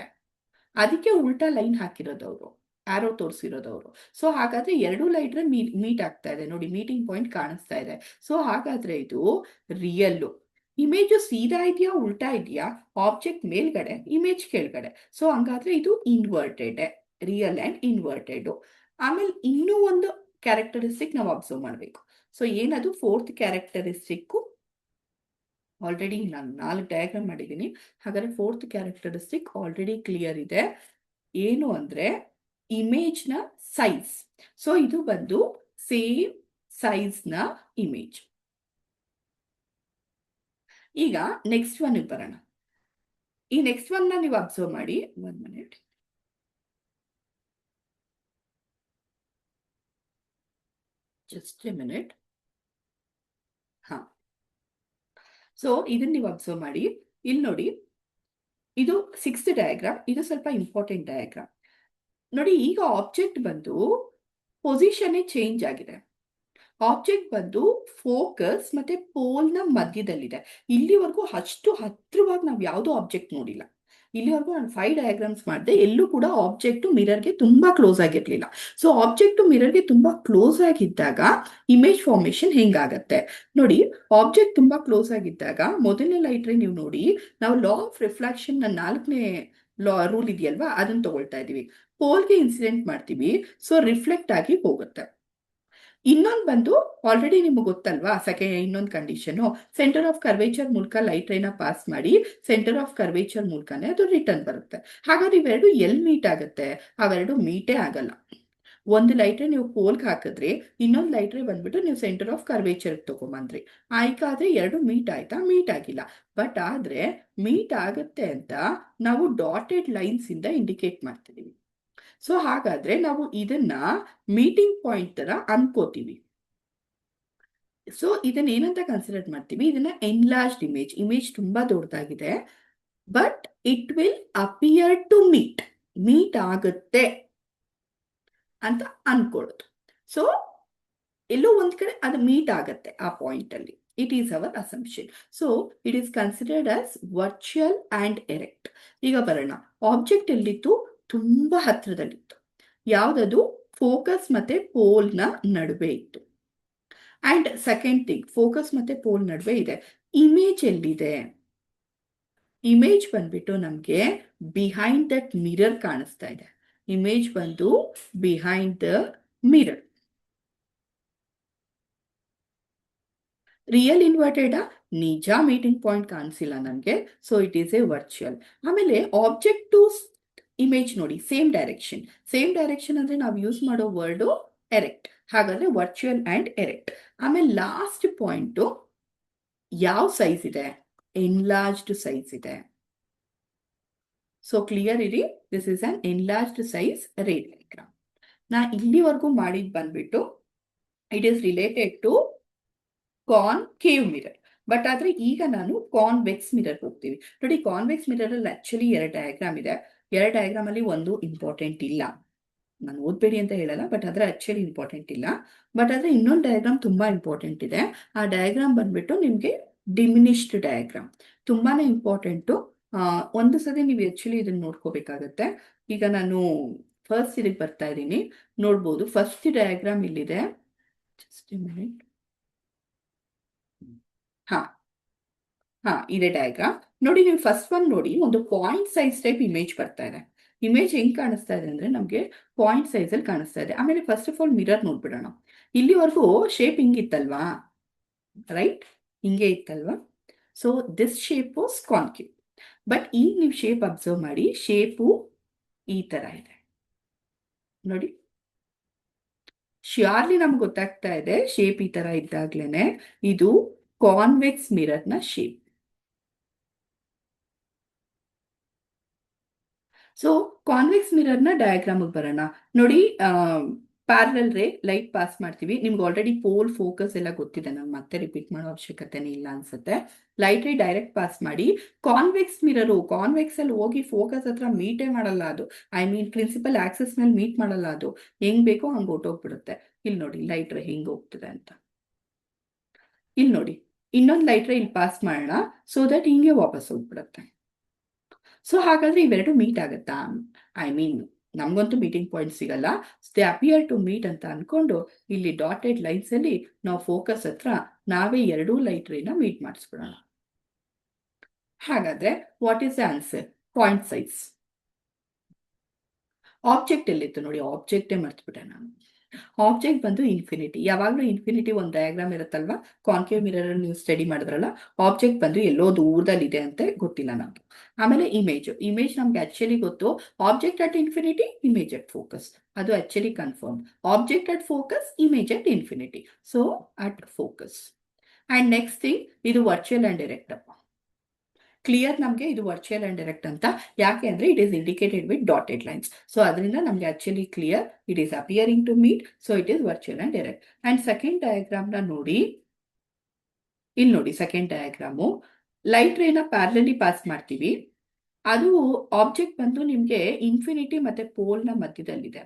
ಅದಕ್ಕೆ ಉಲ್ಟಾ ಲೈನ್ ಹಾಕಿರೋದವ್ರು, ಆರೋ ತೋರಿಸಿರೋದವ್ರು. ಸೊ ಹಾಗಾದ್ರೆ ಎರಡು ಲೈಟ್ ರೇ ಮೀಟ್ ಆಗ್ತಾ ಇದೆ ನೋಡಿ, ಮೀಟಿಂಗ್ ಪಾಯಿಂಟ್ ಕಾಣಿಸ್ತಾ ಇದೆ. ಸೊ ಹಾಗಾದ್ರೆ ಇದು ರಿಯಲ್. ಇಮೇಜ್ ಸೀದಾ ಇದೆಯಾ ಉಲ್ಟಾ ಇದೆಯಾ? ಆಬ್ಜೆಕ್ಟ್ ಮೇಲ್ಗಡೆ, ಇಮೇಜ್ ಕೆಳಗಡೆ. ಸೊ ಹಂಗಾದ್ರೆ ಇದು ಇನ್ವರ್ಟೆಡ್, ರಿಯಲ್ ಅಂಡ್ ಇನ್ವರ್ಟೆಡ್. ಆಮೇಲೆ ಇನ್ನೂ ಒಂದು ಕ್ಯಾರೆಕ್ಟರಿಸ್ಟಿಕ್ ನಾವು ಅಬ್ಸರ್ವ್ ಮಾಡಬೇಕು. ಸೊ ಏನದು ಫೋರ್ತ್ ಕ್ಯಾರೆಕ್ಟರಿಸ್ಟಿಕ್? ಆಲ್ರೆಡಿ ನಾನು 4 ಡಯಾಗ್ರಾಮ್ ಮಾಡಿದ್ದೀನಿ. ಹಾಗಾದ್ರೆ ಫೋರ್ತ್ ಕ್ಯಾರೆಕ್ಟರಿಸ್ಟಿಕ್ ಆಲ್ರೆಡಿ ಕ್ಲಿಯರ್ ಇದೆ. ಏನು ಅಂದ್ರೆ ಇಮೇಜ್ ನ ಸೈಜ್. ಸೊ ಇದು ಬಂದು ಸೇಮ್ ಸೈಜ್ ನ ಇಮೇಜ್. ಈಗ ನೆಕ್ಸ್ಟ್ ಒನ್ ಬರೋಣ. ಈ ನೆಕ್ಸ್ಟ್ ಒನ್ ನೀವು ಅಬ್ಸರ್ವ್ ಮಾಡಿ. 1 ಮಿನಿಟ್, ಜಸ್ಟ್ ಎ ಮಿನಿಟ್. ಹಾ, ಸೊ ಇದನ್ನ ನೀವು ಅಬ್ಸರ್ವ್ ಮಾಡಿ. ಇಲ್ಲಿ ನೋಡಿ, ಇದು 6th ಡಯಾಗ್ರಾಮ್, ಇದು ಸ್ವಲ್ಪ ಇಂಪಾರ್ಟೆಂಟ್ ಡಯಾಗ್ರಾಮ್. ನೋಡಿ, ಈಗ ಆಬ್ಜೆಕ್ಟ್ ಬಂದು ಪೊಸಿಷನ್ ಚೇಂಜ್ ಆಗಿದೆ. ಆಬ್ಜೆಕ್ಟ್ ಬಂದು ಫೋಕಸ್ ಮತ್ತೆ ಪೋಲ್ನ ಮಧ್ಯದಲ್ಲಿದೆ. ಇಲ್ಲಿವರೆಗೂ ಅಷ್ಟು ಹತ್ರವಾಗಿ ನಾವು ಯಾವುದೋ ಆಬ್ಜೆಕ್ಟ್ ನೋಡಿಲ್ಲ. ಇಲ್ಲಿವರೆಗೂ ನಾನು 5 ಡಯಾಗ್ರಾಮ್ಸ್ ಮಾಡಿದೆ, ಎಲ್ಲೂ ಕೂಡ ಆಬ್ಜೆಕ್ಟ್ ಮಿರರ್ಗೆ ತುಂಬಾ ಕ್ಲೋಸ್ ಆಗಿರ್ಲಿಲ್ಲ. ಸೊ ಆಬ್ಜೆಕ್ಟ್ ಮಿರರ್ಗೆ ತುಂಬಾ ಕ್ಲೋಸ್ ಆಗಿದ್ದಾಗ ಇಮೇಜ್ ಫಾರ್ಮೇಶನ್ ಹೆಂಗಾಗತ್ತೆ ನೋಡಿ. ಆಬ್ಜೆಕ್ಟ್ ತುಂಬಾ ಕ್ಲೋಸ್ ಆಗಿದ್ದಾಗ ಮೊದಲನೇ ಲೈಟ್ ರೇ ನೀವು ನೋಡಿ, ನಾವು ಲಾ ಆಫ್ ರಿಫ್ಲೆಕ್ಷನ್ ನ 4ನೇ ರೂಲ್ ಇದೆಯಲ್ವಾ, ಅದನ್ನ ತಗೊಳ್ತಾ ಇದೀವಿ. ಪೋಲ್ಗೆ ಇನ್ಸಿಡೆಂಟ್ ಮಾಡ್ತೀವಿ, ಸೊ ರಿಫ್ಲೆಕ್ಟ್ ಆಗಿ ಹೋಗುತ್ತೆ. ಇನ್ನೊಂದು ಬಂದು ಆಲ್ರೆಡಿ ನಿಮ್ಗೆ ಗೊತ್ತಲ್ವಾ, ಇನ್ನೊಂದು ಕಂಡೀಷನು, ಸೆಂಟರ್ ಆಫ್ ಕರ್ವೇಚರ್ ಮೂಲಕ ಲೈಟ್ ರೈನ ಪಾಸ್ ಮಾಡಿ ಸೆಂಟರ್ ಆಫ್ ಕರ್ವೇಚರ್ ಮೂಲಕನೇ ಅದು ರಿಟರ್ನ್ ಬರುತ್ತೆ. ಹಾಗಾದ್ರೆ ಇವೆರಡು ಎಲ್ಲಿ ಮೀಟ್ ಆಗುತ್ತೆ? ಅವೆರಡು ಮೀಟೇ ಆಗಲ್ಲ. ಒಂದು ಲೈಟ್ ರೇ ನೀವು ಪೋಲ್ಗೆ ಹಾಕಿದ್ರೆ, ಇನ್ನೊಂದು ಲೈಟ್ ರೇ ಬಂದ್ಬಿಟ್ಟು ನೀವು ಸೆಂಟರ್ ಆಫ್ ಕರ್ವೇಚರ್ ತಗೊಂಬಂದ್ರಿ, ಆಯ್ಕಾದ್ರೆ ಎರಡು ಮೀಟ್ ಆಯ್ತಾ? ಮೀಟ್ ಆಗಿಲ್ಲ. ಬಟ್ ಆದ್ರೆ ಮೀಟ್ ಆಗುತ್ತೆ ಅಂತ ನಾವು ಡಾಟೆಡ್ ಲೈನ್ಸ್ ಇಂದ ಇಂಡಿಕೇಟ್ ಮಾಡ್ತಿದೀವಿ. ಸೊ ಹಾಗಾದ್ರೆ ನಾವು ಇದನ್ನ ಮೀಟಿಂಗ್ ಪಾಯಿಂಟ್ ತರ ಅನ್ಕೋತೀವಿ. ಸೊ ಇದನ್ನ ಏನಂತ ಕನ್ಸಿಡರ್ ಮಾಡ್ತೀವಿ? ಇದನ್ನ ಎನ್ಲಾರ್ಜ್ಡ್ ಇಮೇಜ್. ಇಮೇಜ್ ತುಂಬಾ ದೊಡ್ಡದಾಗಿದೆ, but it will appear to meet ಆಗುತ್ತೆ ಅಂತ ಅನ್ಕೊಳ್ಳೋದು. ಸೊ ಎಲ್ಲೋ ಒಂದ್ ಕಡೆ ಅದು ಮೀಟ್ ಆಗತ್ತೆ ಆ ಪಾಯಿಂಟ್ ಅಲ್ಲಿ. It is our assumption. So it is considered as virtual and erect. ಈಗ ಬರೋಣ, ಆಬ್ಜೆಕ್ಟ್ ಎಲ್ಲಿತ್ತು? ತುಂಬಾ ಹತ್ರದಲ್ಲಿತ್ತು. ಯಾವ್ದದು? ಫೋಕಸ್ ಮತ್ತೆ ಪೋಲ್ನ ನಡುವೆ ಇತ್ತು. ಅಂಡ್ ಸೆಕೆಂಡ್ ಥಿಂಗ್, ಫೋಕಸ್ ಮತ್ತೆ ಪೋಲ್ ನಡುವೆ ಇದೆ. ಇಮೇಜ್ ಎಲ್ಲಿದೆ? ಇಮೇಜ್ ಬಂದ್ಬಿಟ್ಟು ನಮ್ಗೆ ಬಿಹೈಂಡ್ ದಟ್ ಮಿರರ್ ಕಾಣಿಸ್ತಾ ಇದೆ. ಇಮೇಜ್ ಬಂದು behind the mirror. Real inverted ನಿಜ ಮೀಟಿಂಗ್ ಪಾಯಿಂಟ್ ಕಾಣಿಸಿಲ್ಲ ನಮ್ಗೆ, so it is a virtual. ಆಮೇಲೆ ಆಬ್ಜೆಕ್ಟ್ ಟು ಇಮೇಜ್ ನೋಡಿ, ಸೇಮ್ ಡೈರೆಕ್ಷನ್ ಅಂದ್ರೆ ನಾವು ಯೂಸ್ ಮಾಡೋ ವರ್ಡ್ ಎರೆಕ್ಟ್. ಹಾಗಾದ್ರೆ ವರ್ಚುವಲ್ ಅಂಡ್ ಎರೆಕ್ಟ್. ಆಮೇಲೆ ಲಾಸ್ಟ್ ಪಾಯಿಂಟ್, ಯಾವ ಸೈಜ್ ಇದೆ? ಎನ್ಲಾರ್ಜ್ಡ್ ಸೈಜ್ ಇದೆ. ಸೊ ಕ್ಲಿಯರ್ ಇರಿ, this is an enlarged size ray diagram. ನಾ ಇಲ್ಲಿವರೆಗೂ ಮಾಡಿದ್ ಬಂದ್ಬಿಟ್ಟು it is related to concave mirror. But ಆದ್ರೆ ಈಗ ನಾನು ಕಾನ್ವೆಕ್ಸ್ ಮಿರರ್ ಹೋಗ್ತೀವಿ. ನೋಡಿ, ಕಾನ್ವೆಕ್ಸ್ ಮಿರರ್ ಅಲ್ಲಿ ಆಕ್ಚುಲಿ 2 ಡಯಾಗ್ರಾಮ್ ಇದೆ. 2 ಡಯಾಗ್ರಾಮ್ ಅಲ್ಲಿ ಒಂದು ಇಂಪಾರ್ಟೆಂಟ್ ಇಲ್ಲ, ನಾನು ಓದ್ಬೇಡಿ ಅಂತ ಹೇಳಲ್ಲ, ಬಟ್ ಆದ್ರೆ ಆಕ್ಚುಲಿ ಇಂಪಾರ್ಟೆಂಟ್ ಇಲ್ಲ. ಬಟ್ ಆದ್ರೆ ಇನ್ನೊಂದು ಡಯಾಗ್ರಾಮ್ ತುಂಬಾ ಇಂಪಾರ್ಟೆಂಟ್ ಇದೆ. ಆ ಡಯಾಗ್ರಾಮ್ ಬಂದ್ಬಿಟ್ಟು ನಿಮ್ಗೆ ಡಿಮಿನಿಷ್ಡ್ ಡಯಾಗ್ರಾಮ್, ತುಂಬಾನೇ ಇಂಪಾರ್ಟೆಂಟು. ಒಂದು ಸತಿ ನೀವು ಆಕ್ಚುಲಿ ಇದನ್ನ ನೋಡ್ಕೋಬೇಕಾಗತ್ತೆ. ಈಗ ನಾನು ಫಸ್ಟ್ ಇದಕ್ಕೆ ಬರ್ತಾ ಇದ್ದೀನಿ, ನೋಡ್ಬೋದು. ಫಸ್ಟ್ ಡಯಾಗ್ರಾಮ್ ಇಲ್ಲಿದೆ, ಜಸ್ಟ್ ಮಿನಿಟ್. ಇದೆ ಡಯಾಗ್ರಾಮ್. ನೋಡಿ, ನೀವು ಫಸ್ಟ್ ಒನ್ ನೋಡಿ, ಒಂದು ಪಾಯಿಂಟ್ ಸೈಜ್ ಟೈಪ್ ಇಮೇಜ್ ಬರ್ತಾ ಇದೆ. ಇಮೇಜ್ ಹೆಂಗ್ ಕಾಣಿಸ್ತಾ ಇದೆ ಅಂದ್ರೆ ನಮ್ಗೆ ಪಾಯಿಂಟ್ ಸೈಜ್ ಅಲ್ಲಿ ಕಾಣಿಸ್ತಾ ಇದೆ. ಆಮೇಲೆ ಫಸ್ಟ್ ಆಫ್ ಆಲ್ ಮಿರರ್ ನೋಡ್ಬಿಡೋಣ. ಇಲ್ಲಿವರೆಗೂ ಶೇಪ್ ಹಿಂಗಿತ್ತಲ್ವಾ, ರೈಟ್? ಹಿಂಗೆ ಇತ್ತಲ್ವಾ? So this shape was concave. But ಈಗ ನೀವು ಶೇಪ್ ಅಬ್ಸರ್ವ್ ಮಾಡಿ, ಶೇಪು ಈ ತರ ಇದೆ ನೋಡಿ. ಶ್ಯೂರ್ಲಿ ನಮ್ಗೆ ಗೊತ್ತಾಗ್ತಾ ಇದೆ, ಶೇಪ್ ಈ ತರ ಇದ್ದಾಗ್ಲೇನೆ ಇದು ಕಾನ್ವೆಕ್ಸ್ ಮಿರರ್ ನ ಶೇಪ್. ಸೊ ಕಾನ್ವೆಕ್ಸ್ ಮಿರರ್ ನ ಡಯಾಗ್ರಾಮ್ ಬರೋಣ. ನೋಡಿ, ಪ್ಯಾರಲಲ್ ರೇ ಲೈಟ್ ಪಾಸ್ ಮಾಡ್ತೀವಿ. ನಿಮ್ಗೆ ಆಲ್ರೆಡಿ ಪೋಲ್ ಫೋಕಸ್ ಎಲ್ಲ ಗೊತ್ತಿದೆ, ನಾನು ಮತ್ತೆ ರಿಪೀಟ್ ಮಾಡೋ ಅವಶ್ಯಕತೆನೇ ಇಲ್ಲ ಅನ್ಸುತ್ತೆ. ಲೈಟ್ ರೇ ಡೈರೆಕ್ಟ್ ಪಾಸ್ ಮಾಡಿ. ಕಾನ್ವೆಕ್ಸ್ ಮಿರರು, ಕಾನ್ವೆಕ್ಸ್ ಅಲ್ಲಿ ಹೋಗಿ ಫೋಕಸ್ ಹತ್ರ ಮೀಟೇ ಮಾಡಲ್ಲ ಅದು. ಐ ಮೀನ್ ಪ್ರಿನ್ಸಿಪಲ್ ಆಕ್ಸಸ್ ನಲ್ಲಿ ಮೀಟ್ ಮಾಡಲ್ಲ ಅದು. ಹೆಂಗ್ ಬೇಕೋ ಹಂಗ್ ಹೊಟ್ಟೋಗ್ಬಿಡುತ್ತೆ. ಇಲ್ಲಿ ನೋಡಿ ಲೈಟ್ ರೇ ಹೆಂಗ್ ಹೋಗ್ತಿದೆ ಅಂತ. ಇಲ್ಲಿ ನೋಡಿ, ಇನ್ನೊಂದು ಲೈಟ್ ರೇ ಇಲ್ಲಿ ಪಾಸ್ ಮಾಡೋಣ, ಸೊ ದಟ್ ಹಿಂಗೆ ವಾಪಸ್ ಹೋಗ್ಬಿಡುತ್ತೆ. ಸೊ ಹಾಗಾದ್ರೆ ಇವೆರಡು ಮೀಟ್ ಆಗತ್ತಾ? ಐ ಮೀನ್ ನಮ್ಗಂತೂ ಮೀಟಿಂಗ್ ಪಾಯಿಂಟ್ ಸಿಗಲ್ಲ. ದೇ ಅಪಿಯರ್ ಟು ಮೀಟ್ ಅಂತ ಅನ್ಕೊಂಡು ಇಲ್ಲಿ ಡಾಟೆಡ್ ಲೈನ್ಸ್ ಅಲ್ಲಿ ನಾವು ಫೋಕಸ್ ಹತ್ರ ನಾವೇ ಎರಡೂ ಲೈಟ್ ರೇನ ಮೀಟ್ ಮಾಡಿಸ್ಬಿಡೋಣ. ಹಾಗಾದ್ರೆ what is the answer? Point size. Object ಎಲ್ಲಿತ್ತು ನೋಡಿ, ಆಬ್ಜೆಕ್ಟೇ ಮರ್ತ್ಬಿಟ್ಟೆ ನಾನು. ಆಬ್ಜೆಕ್ಟ್ ಬಂದು ಇನ್ಫಿನಿಟಿ. ಯಾವಾಗಲೂ ಇನ್ಫಿನಿಟಿ ಒಂದು ಡಯಾಗ್ರಾಮ್ ಇರುತ್ತಲ್ವಾ, ಕಾನ್ಕೇವ್ ಮಿರರ್ ನೀವು ಸ್ಟಡಿ ಮಾಡಿದ್ರಲ್ಲ, ಆಬ್ಜೆಕ್ಟ್ ಬಂದು ಎಲ್ಲೋ ದೂರದಲ್ಲಿ ಇದೆ ಅಂತ ಗೊತ್ತಿಲ್ಲ ನಮ್ಗೆ. ಆಮೇಲೆ ಇಮೇಜ್ ನಮ್ಗೆ ಆಕ್ಚುಲಿ ಗೊತ್ತು, object at infinity, image at focus, ಅದು actually confirm. Object at focus, image at infinity, so at focus. And next thing, ಇದು ವರ್ಚುವಲ್ ಅಂಡ್ ಡೈರೆಕ್ಟ್. ಕ್ಲಿಯರ್ ನಮಗೆ ಇದು ವರ್ಚುವಲ್ ಅಂಡ್ ಡೈರೆಕ್ಟ್ ಅಂತ. ಯಾಕೆ ಅಂದ್ರೆ it is indicated with dotted lines. So ಅದರಿಂದ ನಮ್ಗೆ actually clear, it is appearing to meet, so it is virtual and direct. And second diagram ನ ನೋಡಿ, ಇಲ್ಲಿ ನೋಡಿ ಸೆಕೆಂಡ್ ಡಯಾಗ್ರಾಮು. ಲೈಟ್ ರೇನ ಪ್ಯಾರಲಲಿ ಪಾಸ್ ಮಾಡ್ತೀವಿ. ಅದು ಆಬ್ಜೆಕ್ಟ್ ಬಂದು ನಿಮ್ಗೆ ಇನ್ಫಿನಿಟಿ ಮತ್ತೆ ಪೋಲ್ ನ ಮಧ್ಯದಲ್ಲಿದೆ.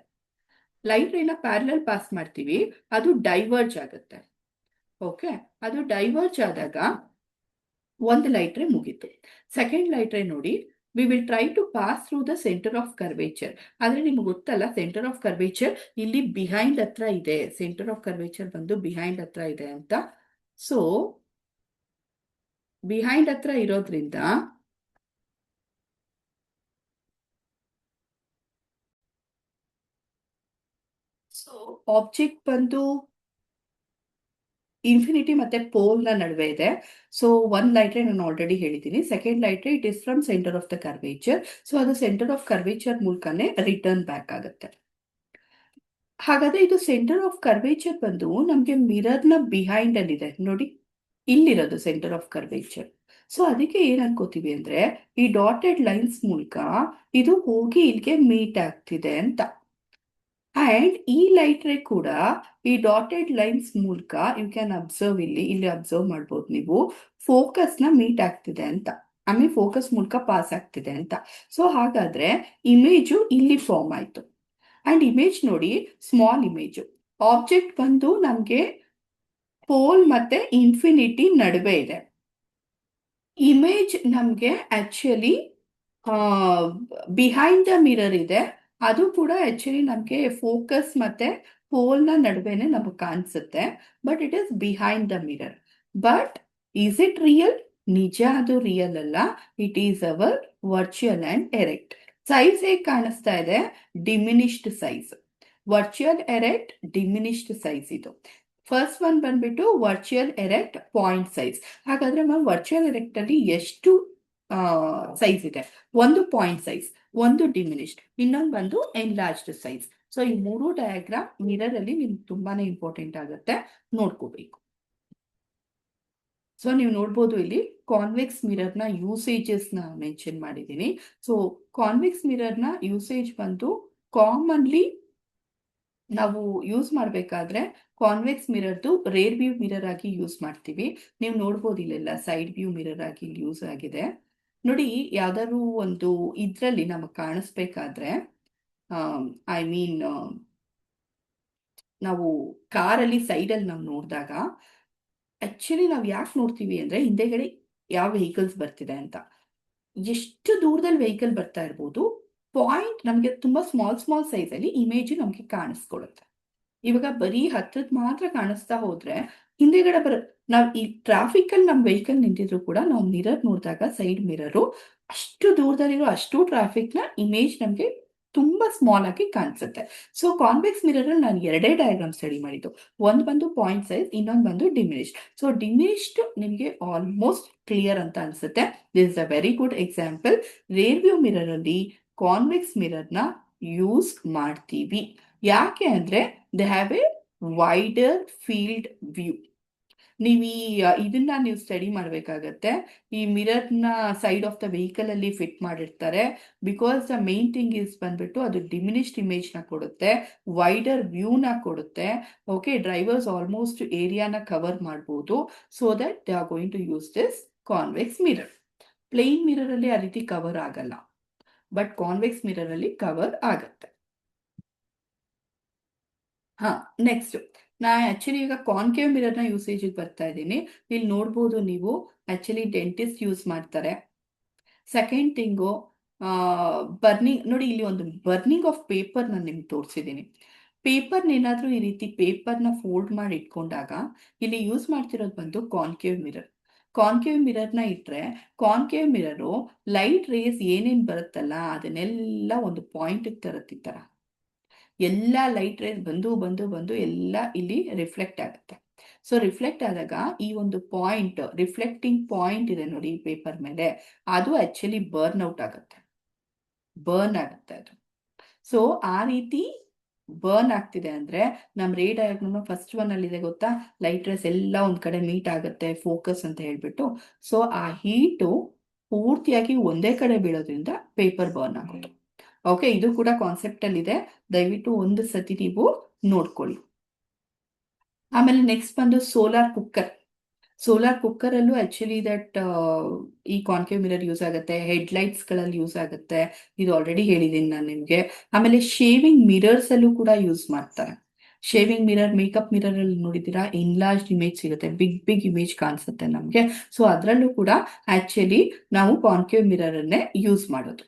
ಲೈಟ್ ರೇನ ಪ್ಯಾರಲಲ್ ಪಾಸ್ ಮಾಡ್ತೀವಿ, ಅದು ಡೈವರ್ಜ್ ಆಗುತ್ತೆ. ಓಕೆ, ಅದು ಡೈವರ್ಜ್ ಆದಾಗ ಒಂದು ಲೈಟ್ ರೇ ಮುಗೀತು. ಸೆಕೆಂಡ್ ಲೈಟ್ ರೇ ನೋಡಿ, we will try to pass through the center of curvature. ಆದ್ರೆ ನಿಮ್ಗೆ ಗೊತ್ತಲ್ಲ, ಸೆಂಟರ್ ಆಫ್ ಕರ್ವೇಚರ್ ಇಲ್ಲಿ ಬಿಹೈಂಡ್ ಹತ್ರ ಇದೆ. ಸೆಂಟರ್ ಆಫ್ ಕರ್ವೇಚರ್ ಬಂದು ಬಿಹೈಂಡ್ ಹತ್ರ ಇದೆ ಅಂತ. ಸೊ ಬಿಹೈಂಡ್ ಹತ್ರ ಇರೋದ್ರಿಂದ ಆಬ್ಜೆಕ್ಟ್ ಬಂದು ಇನ್ಫಿನಿಟಿ ಮತ್ತೆ ಪೋಲ್ ನ ನಡುವೆ ಇದೆ. ಸೊ ಒಂದ್ ಲೈಟ್ ರೇ ನಾನು ಆಲ್ರೆಡಿ ಹೇಳಿದ್ದೀನಿ. Second light ray it is from centre of the curvature. So ಅದು ಸೆಂಟರ್ ಆಫ್ ಕರ್ವೇಚರ್ ಮೂಲಕನೇ ರಿಟರ್ನ್ ಬ್ಯಾಕ್ ಆಗುತ್ತೆ. ಹಾಗಾದ್ರೆ ಇದು ಸೆಂಟರ್ ಆಫ್ ಕರ್ವೇಚರ್ ಬಂದು ನಮ್ಗೆ ಮಿರರ್ ನ ಬಿಹೈಂಡ್ ಅಲ್ಲಿ ಇದೆ ನೋಡಿ, ಇಲ್ಲಿರೋದು ಸೆಂಟರ್ ಆಫ್ ಕರ್ವೇಚರ್. ಸೊ ಅದಕ್ಕೆ ಏನ್ ಅನ್ಕೋತೀವಿ ಅಂದ್ರೆ, ಈ ಡಾಟೆಡ್ ಲೈನ್ಸ್ ಮೂಲಕ ಇದು ಹೋಗಿ ಇಲ್ಲಿಗೆ ಮೀಟ್ ಆಗ್ತಿದೆ ಅಂತ. ಅಂಡ್ ಈ ಲೈಟ್ ರೇ ಕೂಡ ಈ ಡಾಟೆಡ್ ಲೈನ್ಸ್ ಮೂಲಕ ಯು ಕ್ಯಾನ್ ಅಬ್ಸರ್ವ್, ಇಲ್ಲಿ ಅಬ್ಸರ್ವ್ ಮಾಡ್ಬೋದು ನೀವು, ಫೋಕಸ್ ನ ಮೀಟ್ ಆಗ್ತಿದೆ ಅಂತ. ಆಮೇಲೆ ಫೋಕಸ್ ಮೂಲಕ ಪಾಸ್ ಆಗ್ತಿದೆ ಅಂತ. ಸೊ ಹಾಗಾದ್ರೆ ಇಮೇಜು ಇಲ್ಲಿ ಫಾರ್ಮ್ ಆಯ್ತು. ಅಂಡ್ ಇಮೇಜ್ ನೋಡಿ, ಸ್ಮಾಲ್ ಇಮೇಜ್. ಆಬ್ಜೆಕ್ಟ್ ಬಂದು ನಮ್ಗೆ ಪೋಲ್ ಮತ್ತೆ ಇನ್ಫಿನಿಟಿ ನಡುವೆ ಇದೆ. ಇಮೇಜ್ ನಮ್ಗೆ ಆಕ್ಚುಲಿ ಬಿಹೈಂಡ್ ದ ಮಿರರ್ ಇದೆ. ಅದು ಕೂಡ ಆಕ್ಚುಲಿ ನಮ್ಗೆ ಫೋಕಸ್ ಮತ್ತೆ ಪೋಲ್ ನ ನಡುವೆನೆ ನಮಗೆ ಕಾಣಿಸುತ್ತೆ. But it is behind the mirror. But is it real? ನಿಜ ಅದು ರಿಯಲ್ ಅಲ್ಲ. It is our virtual and erect. Size ಹೇಗೆ ಕಾಣಿಸ್ತಾ ಇದೆ? Diminished size. Virtual erect, diminished size ಇದು. ಫಸ್ಟ್ ಒನ್ ಬಂದ್ಬಿಟ್ಟು ವರ್ಚುವಲ್ ಎರೆಕ್ಟ್ ಪಾಯಿಂಟ್ ಸೈಜ್. ಹಾಗಾದ್ರೆ ಮ್ಯಾಮ್ ವರ್ಚುವಲ್ ಎರೆಕ್ಟ್ ಅಲ್ಲಿ ಎಷ್ಟು ಸೈಜ್ ಇದೆ? ಒಂದು ಪಾಯಿಂಟ್ ಸೈಜ್, ಒಂದು ಡಿಮಿನಿಷ್ಡ್, ಇನ್ನೊಂದು ಬಂದು ಎನ್ಲಾರ್ಜ್ಡ್ ಸೈಜ್. ಸೊ ಈ ಮೂರು ಡಯಾಗ್ರಾಮ್ ಮಿರರ್ ಅಲ್ಲಿ ನಿಮ್ಗೆ ತುಂಬಾನೇ ಇಂಪಾರ್ಟೆಂಟ್ ಆಗುತ್ತೆ, ನೋಡ್ಕೋಬೇಕು. ಸೊ ನೀವು ನೋಡ್ಬೋದು ಇಲ್ಲಿ ಕಾನ್ವೆಕ್ಸ್ ಮಿರರ್ ನ ಯೂಸೇಜಸ್ ನ ಮೆನ್ಷನ್ ಮಾಡಿದ್ದೀನಿ. ಸೊ ಕಾನ್ವೆಕ್ಸ್ ಮಿರರ್ ನ ಯೂಸೇಜ್ ಬಂದು ಕಾಮನ್ಲಿ ನಾವು ಯೂಸ್ ಮಾಡಬೇಕಾದ್ರೆ ಕಾನ್ವೆಕ್ಸ್ ಮಿರರ್ದು ರೇರ್ ವ್ಯೂ ಮಿರರ್ ಆಗಿ ಯೂಸ್ ಮಾಡ್ತೀವಿ. ನೀವು ನೋಡ್ಬೋದು ಇಲ್ಲೆಲ್ಲ ಸೈಡ್ ವ್ಯೂ ಮಿರರ್ ಆಗಿ ಯೂಸ್ ಆಗಿದೆ ನೋಡಿ. ಯಾವ್ದಾದ್ರು ಒಂದು ಇದ್ರಲ್ಲಿ ನಮಗೆ ಕಾಣಿಸ್ಬೇಕಾದ್ರೆ, ಐ ಮೀನ್ ನಾವು ಕಾರಲ್ಲಿ ಸೈಡಲ್ಲಿ ನಾವು ನೋಡಿದಾಗ ಆಕ್ಚುಲಿ ನಾವು ಯಾಕೆ ನೋಡ್ತೀವಿ ಅಂದ್ರೆ, ಹಿಂದೆಗಡೆ ಯಾವ ವೆಹಿಕಲ್ಸ್ ಬರ್ತಿದೆ ಅಂತ. ಎಷ್ಟು ದೂರದಲ್ಲಿ ವೆಹಿಕಲ್ ಬರ್ತಾ ಇರ್ಬೋದು, ಪಾಯಿಂಟ್ ನಮಗೆ ತುಂಬಾ ಸ್ಮಾಲ್ ಸ್ಮಾಲ್ ಸೈಜ್ ಅಲ್ಲಿ ಇಮೇಜ್ ನಮಗೆ ಕಾಣಿಸ್ಕೊಳ್ಳುತ್ತೆ. ಇವಾಗ ಬರೀ ಹತ್ತದ್ ಮಾತ್ರ ಕಾಣಿಸ್ತಾ ಹೋದ್ರೆ ಹಿಂದೆಗಡೆ ನಾವ್ ಈ ಟ್ರಾಫಿಕ್ ಅಲ್ಲಿ ನಮ್ ವೆಹಿಕಲ್ ನಿಂತಿದ್ರು ಕೂಡ ನಾವು ಮಿರರ್ ನೋಡಿದಾಗ ಸೈಡ್ ಮಿರರು ಅಷ್ಟು ದೂರದಲ್ಲಿರೋ ಅಷ್ಟು ಟ್ರಾಫಿಕ್ ನ ಇಮೇಜ್ ನಮ್ಗೆ ತುಂಬಾ ಸ್ಮಾಲ್ ಆಗಿ ಕಾಣಿಸುತ್ತೆ. ಸೊ ಕಾನ್ವೆಕ್ಸ್ ಮಿರರ್ ಅಲ್ಲಿ ನಾನು ಎರಡೇ ಡಯಾಗ್ರಾಮ್ ಸ್ಟಡಿ ಮಾಡಿದ್ದು. ಒಂದ್ ಬಂದು ಪಾಯಿಂಟ್ ಸೈಜ್, ಇನ್ನೊಂದು ಬಂದು ಡಿಮಿನಿಷ್ಡ್. ಸೊ ಡಿಮಿನಿಷ್ಡ್ ನಿಮ್ಗೆ ಆಲ್ಮೋಸ್ಟ್ ಕ್ಲಿಯರ್ ಅಂತ ಅನ್ಸುತ್ತೆ. This is a very good example. Rare view mirror ಅಲ್ಲಿ ಕಾನ್ವೆಕ್ಸ್ ಮಿರರ್ ನ ಯೂಸ್ ಮಾಡ್ತೀವಿ. ಯಾಕೆ ಅಂದ್ರೆ they have A wider field view. ನೀವು ಇದನ್ನ ನೀವು ಸ್ಟಡಿ ಮಾಡ್ಬೇಕಾಗತ್ತೆ. ಈ ಮಿರರ್ ನ ಸೈಡ್ ಆಫ್ ದ ವೆಹಿಕಲ್ ಅಲ್ಲಿ ಫಿಟ್ ಮಾಡಿರ್ತಾರೆ. Because the main thing is ಬಂದ್ಬಿಟ್ಟು ಅದು ಡಿಮಿನಿಷ್ಡ್ ಇಮೇಜ್ ನ ಕೊಡುತ್ತೆ, ವೈಡರ್ ವ್ಯೂ ನ ಕೊಡುತ್ತೆ. ಓಕೆ, ಡ್ರೈವರ್ಸ್ ಆಲ್ಮೋಸ್ಟ್ ಏರಿಯಾನ ಕವರ್ ಮಾಡ್ಬೋದು. So that they are going to use this convex mirror. Plane mirror ಅಲ್ಲಿ ಆ ರೀತಿ ಕವರ್ ಆಗಲ್ಲ, ಬಟ್ ಕಾನ್ವೆಕ್ಸ್ ಮಿರರ್ ಅಲ್ಲಿ ಕವರ್ ಆಗತ್ತೆ. ಹಾ, ನೆಕ್ಸ್ಟ್ ನಾ ಆಕ್ಚುಲಿ ಈಗ ಕಾನ್ಕೇವ್ ಮಿರರ್ ನ ಯೂಸೇಜ್ ಬರ್ತಾ ಇದ್ದೀನಿ. ಇಲ್ಲಿ ನೋಡ್ಬೋದು ನೀವು, ಆಕ್ಚುಲಿ ಡೆಂಟಿಸ್ಟ್ ಯೂಸ್ ಮಾಡ್ತಾರೆ. ಸೆಕೆಂಡ್ ಥಿಂಗು, ಬರ್ನಿಂಗ್ ನೋಡಿ, ಇಲ್ಲಿ ಒಂದು ಬರ್ನಿಂಗ್ ಆಫ್ ಪೇಪರ್ ನಾನು ನಿಮ್ಗೆ ತೋರಿಸಿದ್ದೀನಿ. ಪೇಪರ್ನ ಏನಾದ್ರೂ ಈ ರೀತಿ ಪೇಪರ್ನ ಫೋಲ್ಡ್ ಮಾಡಿ ಇಟ್ಕೊಂಡಾಗ ಇಲ್ಲಿ ಯೂಸ್ ಮಾಡ್ತಿರೋದು ಬಂದು ಕಾನ್ಕೇವ್ ಮಿರರ್. ಕಾನ್ಕೇವ್ ಮಿರರ್ನ ಇಟ್ರೆ ಕಾನ್ಕೇವ್ ಮಿರರು ಲೈಟ್ ರೇಸ್ ಏನೇನ್ ಬರುತ್ತಲ್ಲ ಅದನ್ನೆಲ್ಲ ಒಂದು ಪಾಯಿಂಟ್ ತರತ್ತೆ. ಈ ತರ ಎಲ್ಲ ಲೈಟ್ ರೇಸ್ ಬಂದು ಬಂದು ಬಂದು ಎಲ್ಲ ಇಲ್ಲಿ ರಿಫ್ಲೆಕ್ಟ್ ಆಗುತ್ತೆ. ಸೊ ರಿಫ್ಲೆಕ್ಟ್ ಆದಾಗ ಈ ಒಂದು ಪಾಯಿಂಟ್, ರಿಫ್ಲೆಕ್ಟಿಂಗ್ ಪಾಯಿಂಟ್ ಇದೆ ನೋಡಿ ಪೇಪರ್ ಮೇಲೆ, ಅದು ಆಕ್ಚುಲಿ ಬರ್ನ್ ಔಟ್ ಆಗುತ್ತೆ, ಬರ್ನ್ ಆಗುತ್ತೆ ಅದು. ಸೊ ಆ ರೀತಿ ಬರ್ನ್ ಆಗ್ತಿದೆ ಅಂದ್ರೆ ನಮ್ ರೇ ಡಯಾಗ್ರಾಮ್ ಫಸ್ಟ್ ಒನ್ ಅಲ್ಲಿ ಇದೆ ಗೊತ್ತಾ, ಲೈಟ್ ರೇಸ್ ಎಲ್ಲ ಒಂದ್ ಕಡೆ ಮೀಟ್ ಆಗುತ್ತೆ, ಫೋಕಸ್ ಅಂತ ಹೇಳ್ಬಿಟ್ಟು. ಸೊ ಆ ಹೀಟು ಪೂರ್ತಿಯಾಗಿ ಒಂದೇ ಕಡೆ ಬೀಳೋದ್ರಿಂದ ಪೇಪರ್ ಬರ್ನ್ ಆಗೋದು. ಓಕೆ, ಇದು ಕೂಡ ಕಾನ್ಸೆಪ್ಟ್ ಅಲ್ಲಿ ಇದೆ, ದಯವಿಟ್ಟು ಒಂದು ಸತಿ ನೀವು ನೋಡ್ಕೊಳ್ಳಿ. ಆಮೇಲೆ ನೆಕ್ಸ್ಟ್ ಬಂದು ಸೋಲಾರ್ ಕುಕ್ಕರ್. ಸೋಲಾರ್ ಕುಕ್ಕರ್ ಅಲ್ಲೂ ಆಕ್ಚುಲಿ ದಟ್ ಈ ಕಾನ್ಕೇವ್ ಮಿರರ್ ಯೂಸ್ ಆಗುತ್ತೆ, ಹೆಡ್ಲೈಟ್ಸ್ ಗಳಲ್ಲಿ ಯೂಸ್ ಆಗುತ್ತೆ, ಇದು ಆಲ್ರೆಡಿ ಹೇಳಿದ್ದೀನಿ ನಾನು ನಿಮ್ಗೆ. ಆಮೇಲೆ ಶೇವಿಂಗ್ ಮಿರರ್ಸ್ ಅಲ್ಲೂ ಕೂಡ ಯೂಸ್ ಮಾಡ್ತಾರೆ. ಶೇವಿಂಗ್ ಮಿರರ್, ಮೇಕಪ್ ಮಿರರ್ ಅಲ್ಲಿ ನೋಡಿದೀರಾ ಎನ್ಲಾರ್ಜ್ ಇಮೇಜ್ ಸಿಗುತ್ತೆ, ಬಿಗ್ ಬಿಗ್ ಇಮೇಜ್ ಕಾಣಿಸುತ್ತೆ ನಮ್ಗೆ. ಸೊ ಅದರಲ್ಲೂ ಕೂಡ ಆಕ್ಚುಲಿ ನಾವು ಕಾನ್ಕೇವ್ ಮಿರರ್ ಅನ್ನೇ ಯೂಸ್ ಮಾಡೋದು.